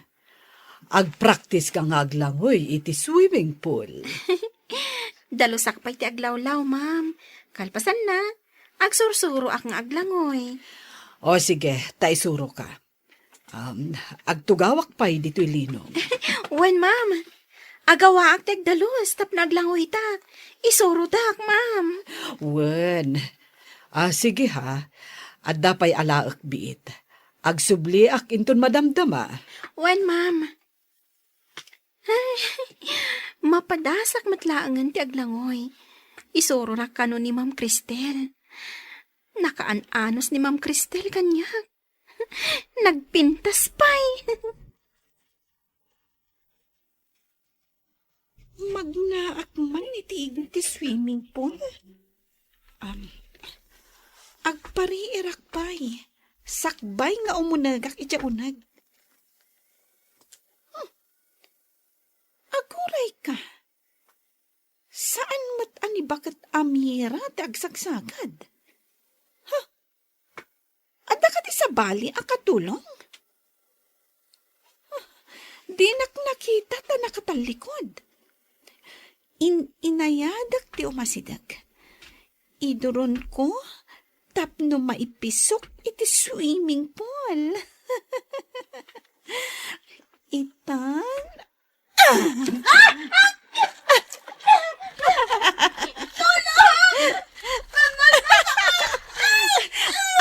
Agpractice ka nga aglangoy iti swimming pool. Dalusak pa'y ti aglawlaw, ma'am. Kalpasan na. Agsursuro ak nga aglangoy. O sige, taisuro ka. Agtugawak pa'y dito'y linom. Wen, ma'am. Agawa ak ti agdalos, tap na aglangoy ta. Isuro tak, ma'am. Wen. Sige ha. Adda pa'y alaak biit. Agsubli ak inton madamdama. Wen, ma'am. Mapadasak matlaangan ti aglangoy. Isuro na kano ni Ma'am Cristel. Nakaan-anos ni Ma'am Cristel kanya. Nagpintas pa'y. Magnaak man itiig ti swimming pool. Agpariirak pa'y. Sakbay nga umunagak iti unag. bakat amira ti agsagsagad. Ha? Adda ka ti sabali akatulong? Di nakita ta nakatalikod. Inayadak ti umasidag. Iduron ko, tapno maipisok iti swimming pool. Itan?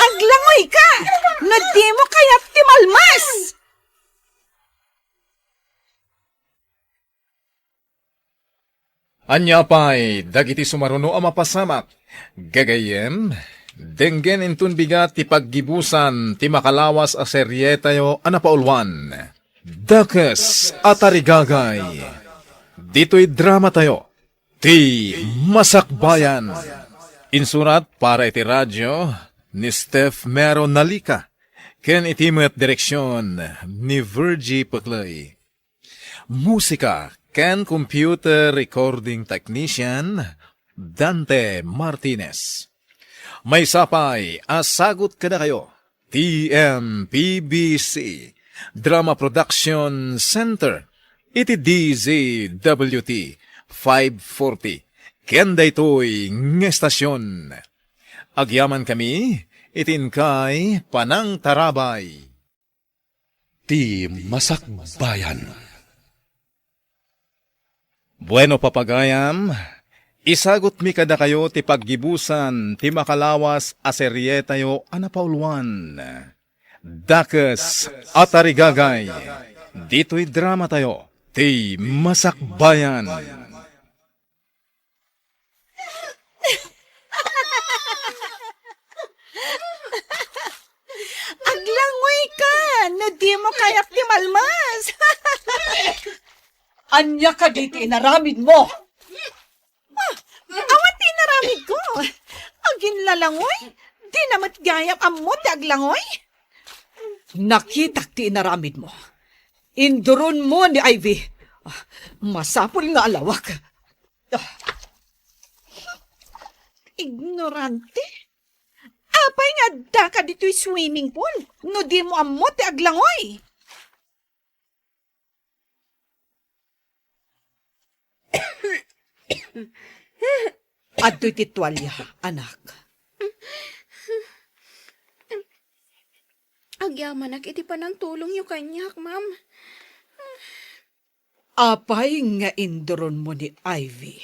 Aglangoy ka! No di mo kaya timalmas! Anya pa'y dagiti sumaruno ang mapasamak. Gagayem, denggen intun bigat ti paggibusan ti makalawas a seryetayo anapaulwan. Dakes atarigagay. Dito'y drama tayo. Ti Masakbayan. Insurat para iti radyo ni Steph Mero Nalika. Ken iti met direksyon ni Virgie Paclay. Musika ken computer recording technician Dante Martinez. May sapay asagot kada kayo. TMPBC Drama Production Center. Iti DZWT 540. Kenda ito'y ngestasyon. Agyaman kami, itin kay Panang Tarabay. Ti Masakbayan. Bueno papagayam, isagot mi kada kayo ti paggibusan ti makalawas a seryetayo anapauluan. Dakes atarigagay. Dito'y drama tayo, ti Masakbayan. Aglangoy ka! No di mo kaya timalmas! Anya ka dito inaramid mo. Awan ti naramid ko. Agin lalangoy. Di namat gayap ammo ti aglangoy. Nakita ti inaramid mo. Induron mo ni Ivy. Masapol nga alawak. Ignorante. Apay nga da ka dito'y swimming pool. No di mo ammo ti aglangoy. Adto'y titwalya, anak. Agyaman iti pa ng tulong yung kanyak, ma'am. Apay nga induron mo ni Ivy.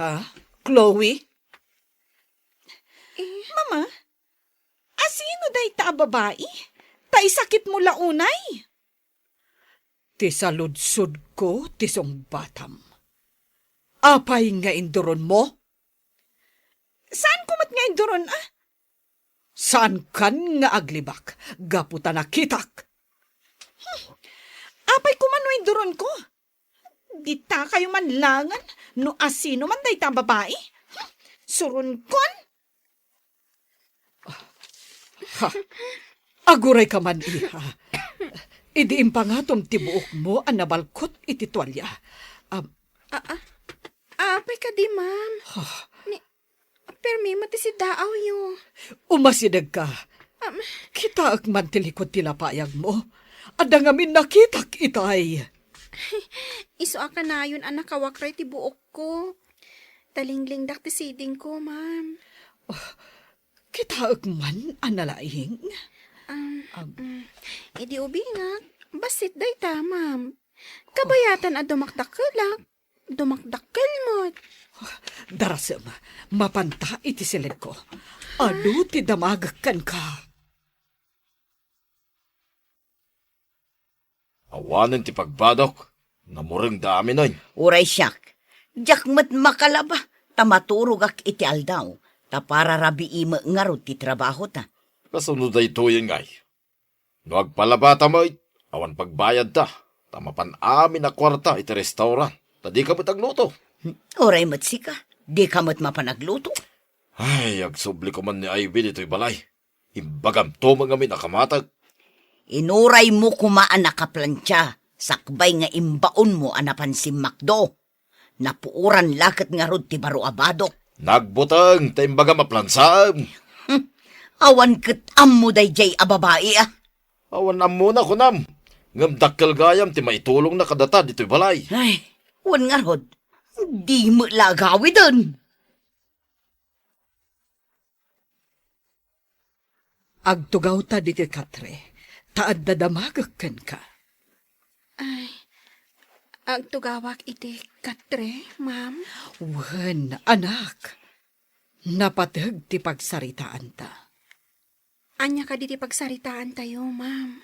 Ha? Chloe? Mama, asino day ta babae? Tay sakit mo launay. Ti saludsod ko, tisong batam. Apay nga induron mo? Saan kumat nga induron ah? Saan kan nga aglibak? Gaputa nakitak. Apay kumano induron ko? Di ta kayo manlangan no asino man day ta babae? Surun kon? Aguray ka man, iha. Idi impangatom ti buok mo ang nabalkot iti tuwalya. Apay ka di, ma'am. Permi mati si daaw yo. Umasidag ka. Kita agman tilikot tilapayag mo. Ada ngamin nakitak itay. Iso ka na yun anak kawakray ti buok ko. Talingling dak ti siding ko, ma'am. Kita agman analaing. Idi ubi nga, basit day ta, ma'am. Kabayatan a dumakdakelak. Dumakdakkel mo. Darasem, mapanta iti silid ko. Adu ti damagakan ka. Awanan ti pagbadok. Namurang dami noy. Uray siyak, jakmat makalaba, tamaturog ak iti aldaw, ta para rabi ima ngarot ti trabaho ta. Kasunod ay tuyin ngay. No agpalabata mo, awan pagbayad ta. Tamapan amin na kwarta iti restaurant. Tadi ka matagluto. Uray matsika, di kamot mapanagluto. Ay, agsubli ko man ni Ivy dito'y balay. Imbagam to mga min nakamatag. Inuray mo kumaan nakaplantya, sakbay nga imbaon mo anapan si Macdo. Napuuran lakat nga rod ti baro abadok. Nagbutang, taimbaga maplansam. Awan ket ammo dayjay a babae ah. Awan am muna kunam. Ngam dakkel gayam ti maitulong na kadata dito'y balay. Ay, wan nga rod. Di mo lagawi dun. Agtugaw ta di katre, taad na damagagkan ka. Ay, agtugawak iti katre, ma'am. Wen, anak, napatag ti pagsaritaan ta. Anya ka diti pagsaritaan tayo, ma'am.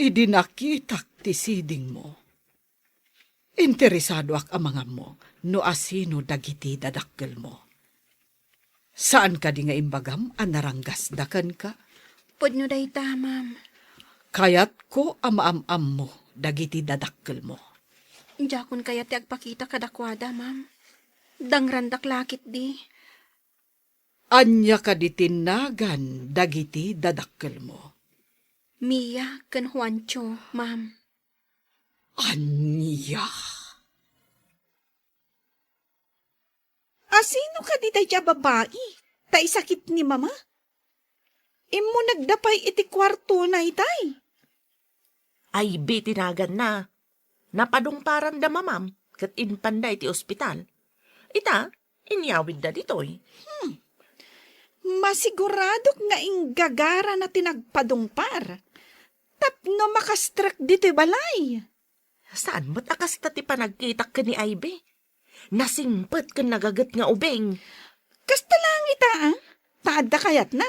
Idinakitak ti siding mo. Interesado ak amanga mo, no asino dagiti dadakkel mo. Saan ka di nga imbagam anaranggas dakan ka? Pudno day ta, ma'am. Kayat ko amaam-am mo dagiti dadakkel mo. Jakon kaya ti agpakita kadakwada, ma'am. Dangrandak lakit di. Anya ka di tinagan dagiti dadakkel mo. Mia ken Juancho, ma'am. Anya? Asino ka di dayjay babae? Ta isakit ni mama? Imo nagdapay iti kwarto na itay. Ay, tinagan na. Napadungparan da mamam, kat inpanday ti ospital. Ita, inyawid da ditoy. Masigurado nga inggagara na tinagpadungpar. Tapno makastrak dito'y balay. Saan mo't akas ti panagkitak ka ni Ivy? Nasingpet ka nagagat nga ubeng. Kasta lang ita ah. Taada kayat na.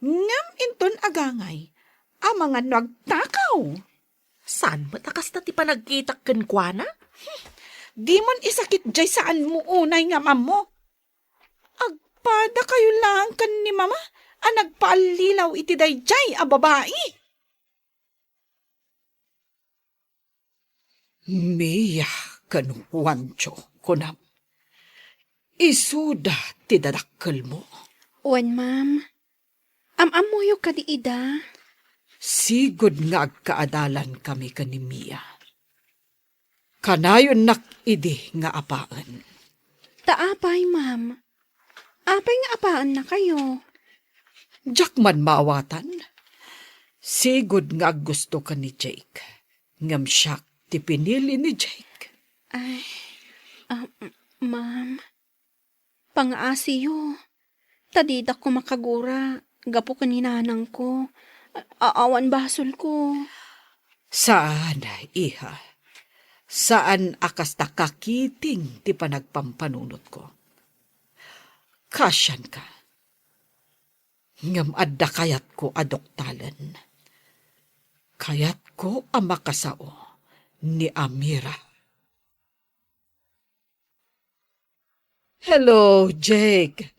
Ngam inton agangay. Ang mga nagtakaw. Saan mo't akas ti panagkitak kan kwa na? Di mon isakit jay saan mo unay nga mamo. Agpada kayo lang kan ni mama. Ang nagpaalilaw iti dayjay a babae. Mia kan Juancho kunam. Isuda ti dadakkel mo. Wan, ma'am. Am-amuyo ka di ida. Sigod nga agkaadalan kami kani Mia. Kanayon nak idi nga apaan. Taapay, ma'am. Apay nga apaan na kayo. Diyak man maawatan. Sigod nga gusto ka ni Jake. Ngam siya ti pinili ni Jake. Ay, ma'am. Pangaasiyo. Tadidak ko makagura. Gapo kaninanang ko. Aawan basol ko. Saan, iha? Saan akas takakiting ti panagpampanunot ko? Kasyan ka. Ngam adda kayat ko adoktalan. Kayat ko ang makasao ni Amira. Hello, Jake.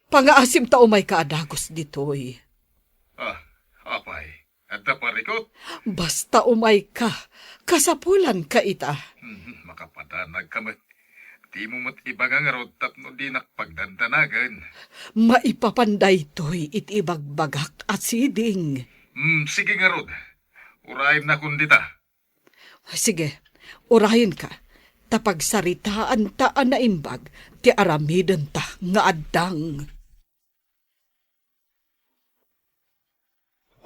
Pangaasim ta umay kaadagos ditoy. Apay, adda parikot. Basta umay ka, kasapulan ka ita. Makapadanag ka mat. Di mo mat ibagang rod tapno di nakpagdandanagan. Maipapanday to'y itibagbagak at siding. Sige nga rod. Urayin na kundita. Sige, urahin ka. Tapagsaritaan ta na imbag, ti aramidan ta nga addang.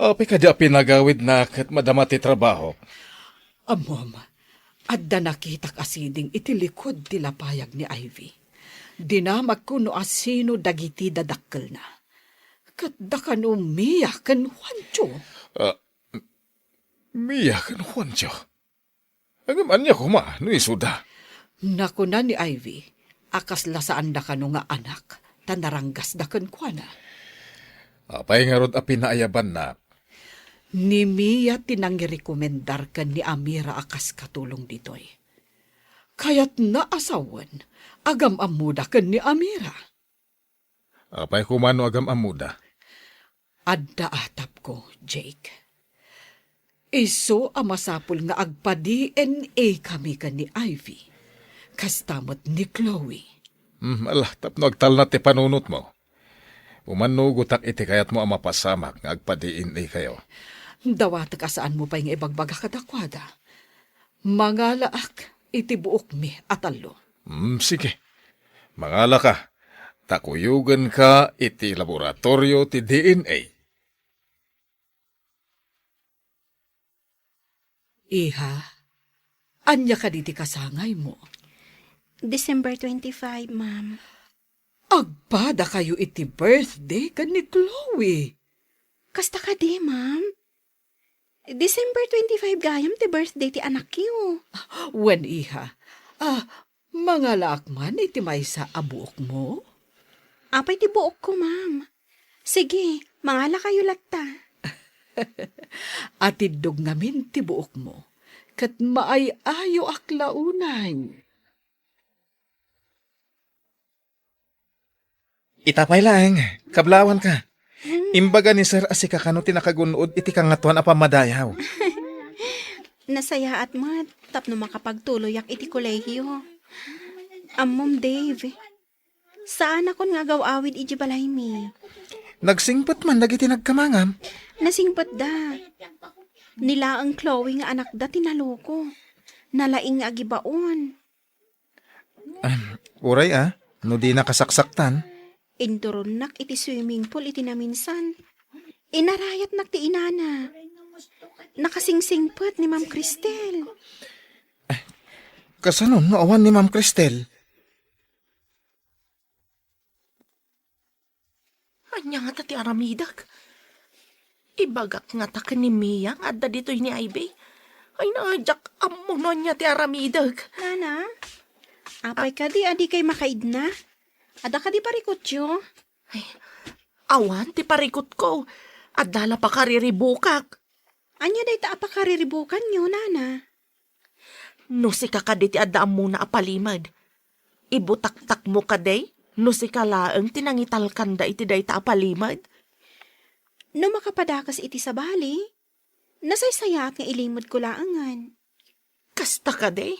Api ka di pinagawid na kat madama ti trabaho. Amom, adda nakitak asiding itilikod ti lapayag ni Ivy. Dinamag ko no asino dagiti dadakkel na. Kat da ka no Mia kan Juancho. Mia kan Juancho. Agaman niya kuma, no isuda. Naku na ni Ivy, akas lasaan da ka no nga anak, tanaranggas da kan kwa na. Apay nga rod pinaayaban na. Ni Mia tinangirekomendar ka ni Amira akas katulong ditoy. Kaya't naasawan, agam amuda ka ni Amira. Apay kumano agam amuda. Adda atap ko, Jake. Iso amasapul nga agpa-DNA kami ka ni Ivy. Kastamot ni Chloe. Alah, tapno agtal na ti panunot mo. Umanugutak iti kayat mo ang mapasamak nga agpa-DNA kayo. Dawat ka saan mo pa yung ibagbaga kadakwada. Mga laak, iti buok mi atalo. Sige. Mangala ka, takuyugan ka iti laboratorio ti DNA. Iha, anya ka diti kasangay mo. December 25, ma'am. Agpada kayo iti birthday kan ni Chloe. Kasta ka di, ma'am. December 25 gayam ti birthday ti anak yo. Wen iha, mga lakman iti may sa abuok mo? Apay ti buok ko, ma'am. Sige, mangala kayo latta. Atidog ngamin ti buok mo, kat maay-ayo aklaunan. Itapay lang, kablawan ka. Imbaga ni Sir asika kano tinakagunood iti kangatuan a pamadayaw. Nasaya at mat, tapno makapagtuloyak iti kolehiyo. Mom Dave, saan akon nga gawawid iti balay mi? Nagsingpot man dagiti nagkamangam. Nasingpat da. Nila ang Chloe nga anak da tinaloko. Nalaing nga agibaon. Uray no di nakasaksaktan. Induron nak iti swimming pool iti naminsan. Inarayat nak ti inana. Nakasingsingpat ni Ma'am Cristel. Kasanon no awan ni Ma'am Cristel. Anya nga ti aramidag. Ibagak nga ta ni Mia nga adda dito'y ni Ivy. Ay naadyak amo no niya ti aramidag. Nana, apay ka di adi kay makaidna. Ada ka di parikot yo. Awan ti parikot ko. Adala pa kariribukak. Anya day ta apakariribukan nyo, Nana. No si kakadi ti adda mo na apalimad. Ibutaktak mo kaday. No si kalaang tinangitalkan da iti day ta apalimad. No makapadakas iti sa bali, nasaysaya at nga ilimod ko laangan. Kasta kaday.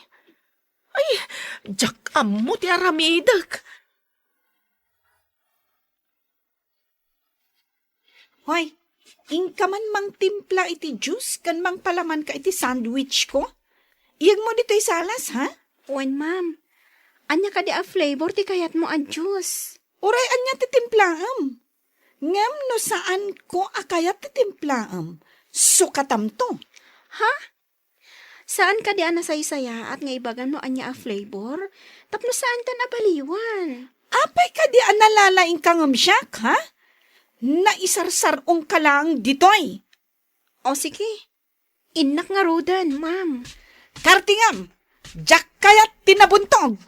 Ay, jak amo ti aramidag. Hoy, ingka man mang timpla iti juice kan mang palaman ka iti sandwich ko? Iyag mo dito'y salas, ha? Wen, ma'am. Anya ka di a flavor ti kayat mo a juice. Uray, anya ti timplaam. Ngam no saan ko akayat ti timplaam. Sukatam to. Ha? Saan ka di a nasaysaya at nga ibagan mo anya a flavor? Tapno saan ta nabaliwan? Apay ka di analalaing kangam siyak, ha? Naisarsarong ka lang ditoy. O sige. Inak nga rodan, ma'am. Kartingam, jak kayat tinabuntog.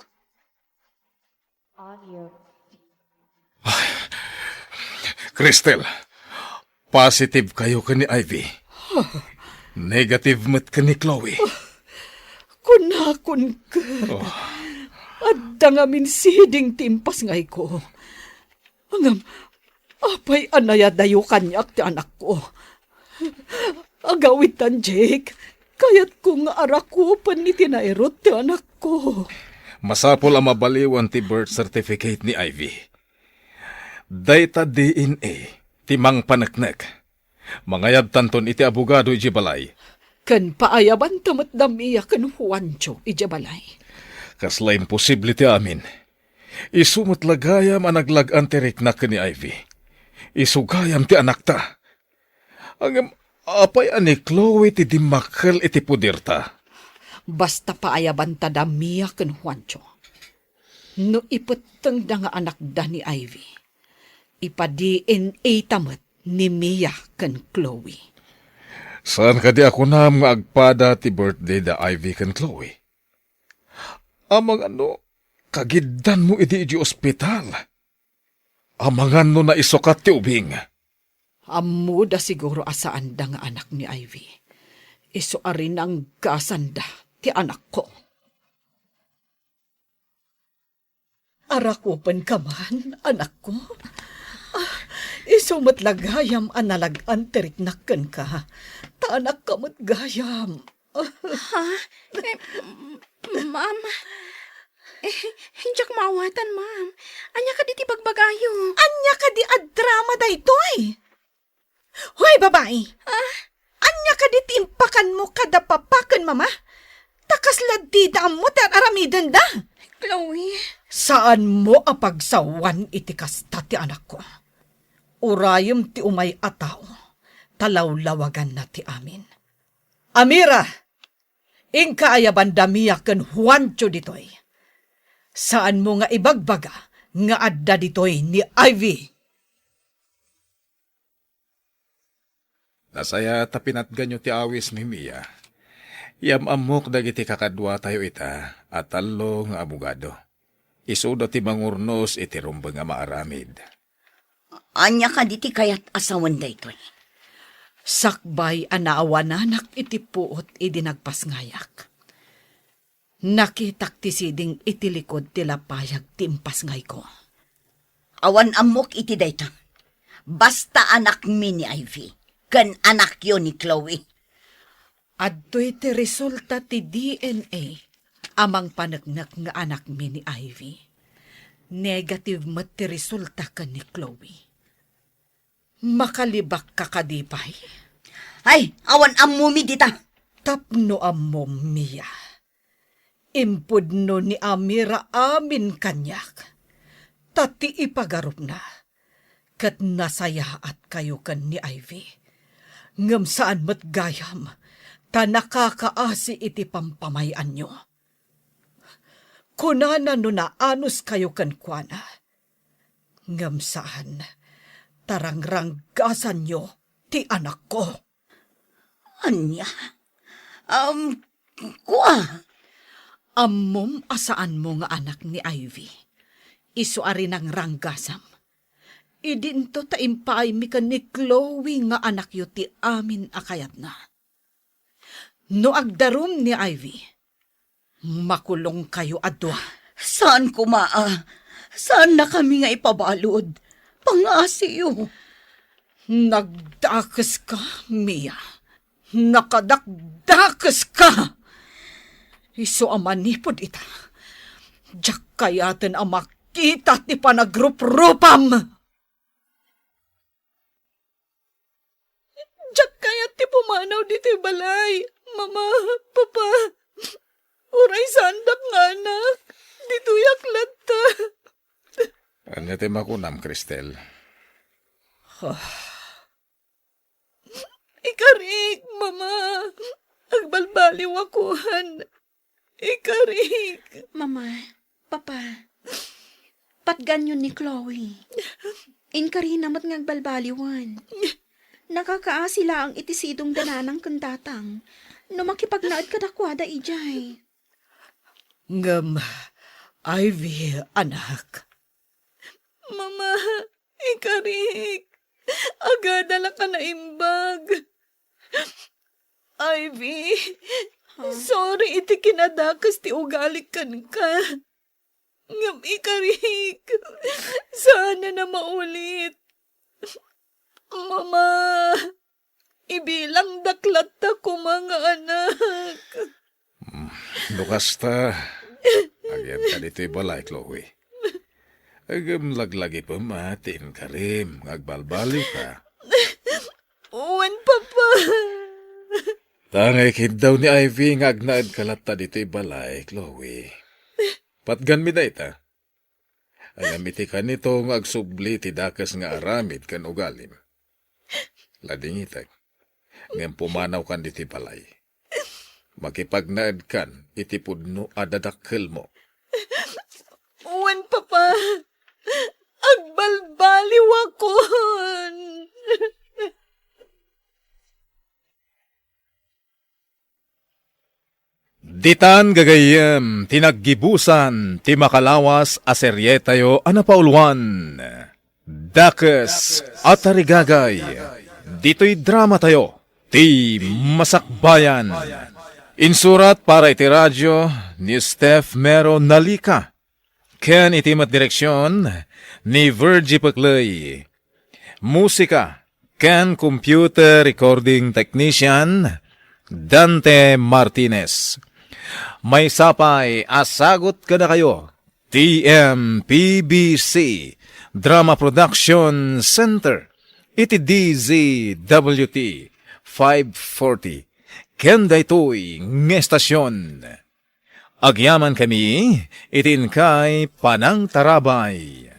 Cristel, positive kayo ka ni Ivy. Negative mat ka ni Chloe. Kunakon ka. Adda nga minsiding timpas ngay ko. Angam, apay anaya dayo kanyak ti anak ko. Agawitan, Jake. Kayat kong arakupan ni tinairot ti anak ko. Masapol ang mabaliwan ti birth certificate ni Ivy. Data DNA, timang panaknek. Mangayab tanton iti abogado iti balay. Kan paayaban tamat damiya kan Juancho iti balay. Kasla imposible ti amin. Isumot lagayam ang naglagan ti riknak ni Ivy. Isugayam ti anak ta. Ang apay ani Chloe ti dimakal iti pudirta. Basta paayaban ta damiya kan Juancho. No iputang da nga anak da ni Ivy. Ipa-DNA tamat ni Mia kan Chloe. Saan ka di ako na nga agpada ti birthday da Ivy kan Chloe? Amang kagiddan mo iti ospital. Amang na isukat ti ubing. Ammo da siguro asaan da nga anak ni Ivy. Iso arin ang kasanda ti anak ko. Arakupan ka man, anak ko. Iso matlagayam analagan teriknakan ka. Ta anak ka matgayam. Ha? Ma'am? Hinjak maawatan, ma'am. Anya ka di ti bagbagayo. Anya ka di ad-drama da itoy. Hoy, babae. Anya ka di timpakan mo kada papakan, mama. Takas ladida mo tar aramidan da. Chloe, Saan mo apagsawan iti kasta ti anak ko? Urayom ti umay ataw, talawlawagan na ti amin. Amira, ingka ayaban damiya ken Juancho ditoy. Saan mo nga ibagbaga nga adda ditoy ni Ivy? Nasaya tapinatgan nyo ti awis mi Mia. Yamamok dagiti kakadwa tayo ita at talo nga abogado. Isuda ti mangurnos iti rumbeng nga maaramid. Anya ka diti kayat asawan da ito. Sakbay anaawananak iti puot idi nagpasngayak. Nakitak ti siding iti likod ti lapayag ti impasngay ko. Awan amok iti dayta. Basta anak mi ni Ivy. Kan anak yun ni Chloe. Adto'y ti resulta ti DNA amang panagnak nga anak mi ni Ivy. Negative mat ti resulta ka ni Chloe. Makalibak ka kadipay. Ay, awan amumi dita. Tapno amom Mia. Impudno ni Amira amin kanyak. Tati ipagarup na. Kat nasaya at kayo kan ni Ivy. Ngam saan mat gayam, ta nakakaasi iti pampamayan nyo. Kunana no na anus kayo kan kuana. Ngam saan, tarangranggasan nyo ti anak ko. Anya? Kuha. Ammom asaan mo nga anak ni Ivy. Isuari ng ranggasam. Idinto ta impay mi ka ni Chloe nga anak yu ti amin akayat na. No agdarum ni Ivy, makulong kayo adwa. Saan kumaa? Saan na kami nga ipabalod? Pangasiyo. Nagdakas ka, Mia. Nakadakdakas ka. Iso amanipod ita. Diyak kayaten ang makita ti panagrup-rupam. Diyak kayat ti pumanaw dito balay. Mama, papa, uray sandak nga anak. Dito yaklat ta. Ano ti makunam, Cristel? Ikarik, mama. Agbalbaliw akuhan. Ikarik. Mama, papa, patgan yun ni Chloe. Inkarina mo't ngagbalbaliwan. Nakakaasila ang itisidong dananang kandatang. No makipagnaad ka dakwada ijay. Ngam, Ivy, anak. Mama, ikarik. Agadala ka na imbag. Ivy, sorry iti kinadakas ti ugalikan ka. Ngam ikarik. Sana na maulit. Mama, ibilang daklat ta ko mga anak. Lukas ta. Agyan ka dito'y balay, Chloe. Agam laglagi pa matin ka rin. Agbalbaliw ka. Uwan, papa. Tangay kid daw ni Ivy nga agnaad kalata dito'y balay, Chloe. Patgan mi da ita. Agamiti ka nito nga agsubli ti dakas nga aramid kan ugalim. Lading itag. Ngayon pumanaw kan dito'y balay. Makipagnaad kan iti pudno adadakkel mo. Uwan, papa. Agbalbaliw akon. Ditan gagayem, tinaggibusan, ti makalawas aseryetayo anapauluan. Dakas at arigagay, dito'y drama tayo, ti Masakbayan. Insurat para iti radyo ni Steph Mero Nalika. Ken iti direksyon ni Virgie Paclay. Musika, Ken Computer Recording Technician, Dante Martinez. May sapay, asagot ka na kayo. TMPBC Drama Production Center. Iti DZWT 540. Ken daytoy ng estasyon. Agyaman kami, itin kay Panang Tarabay.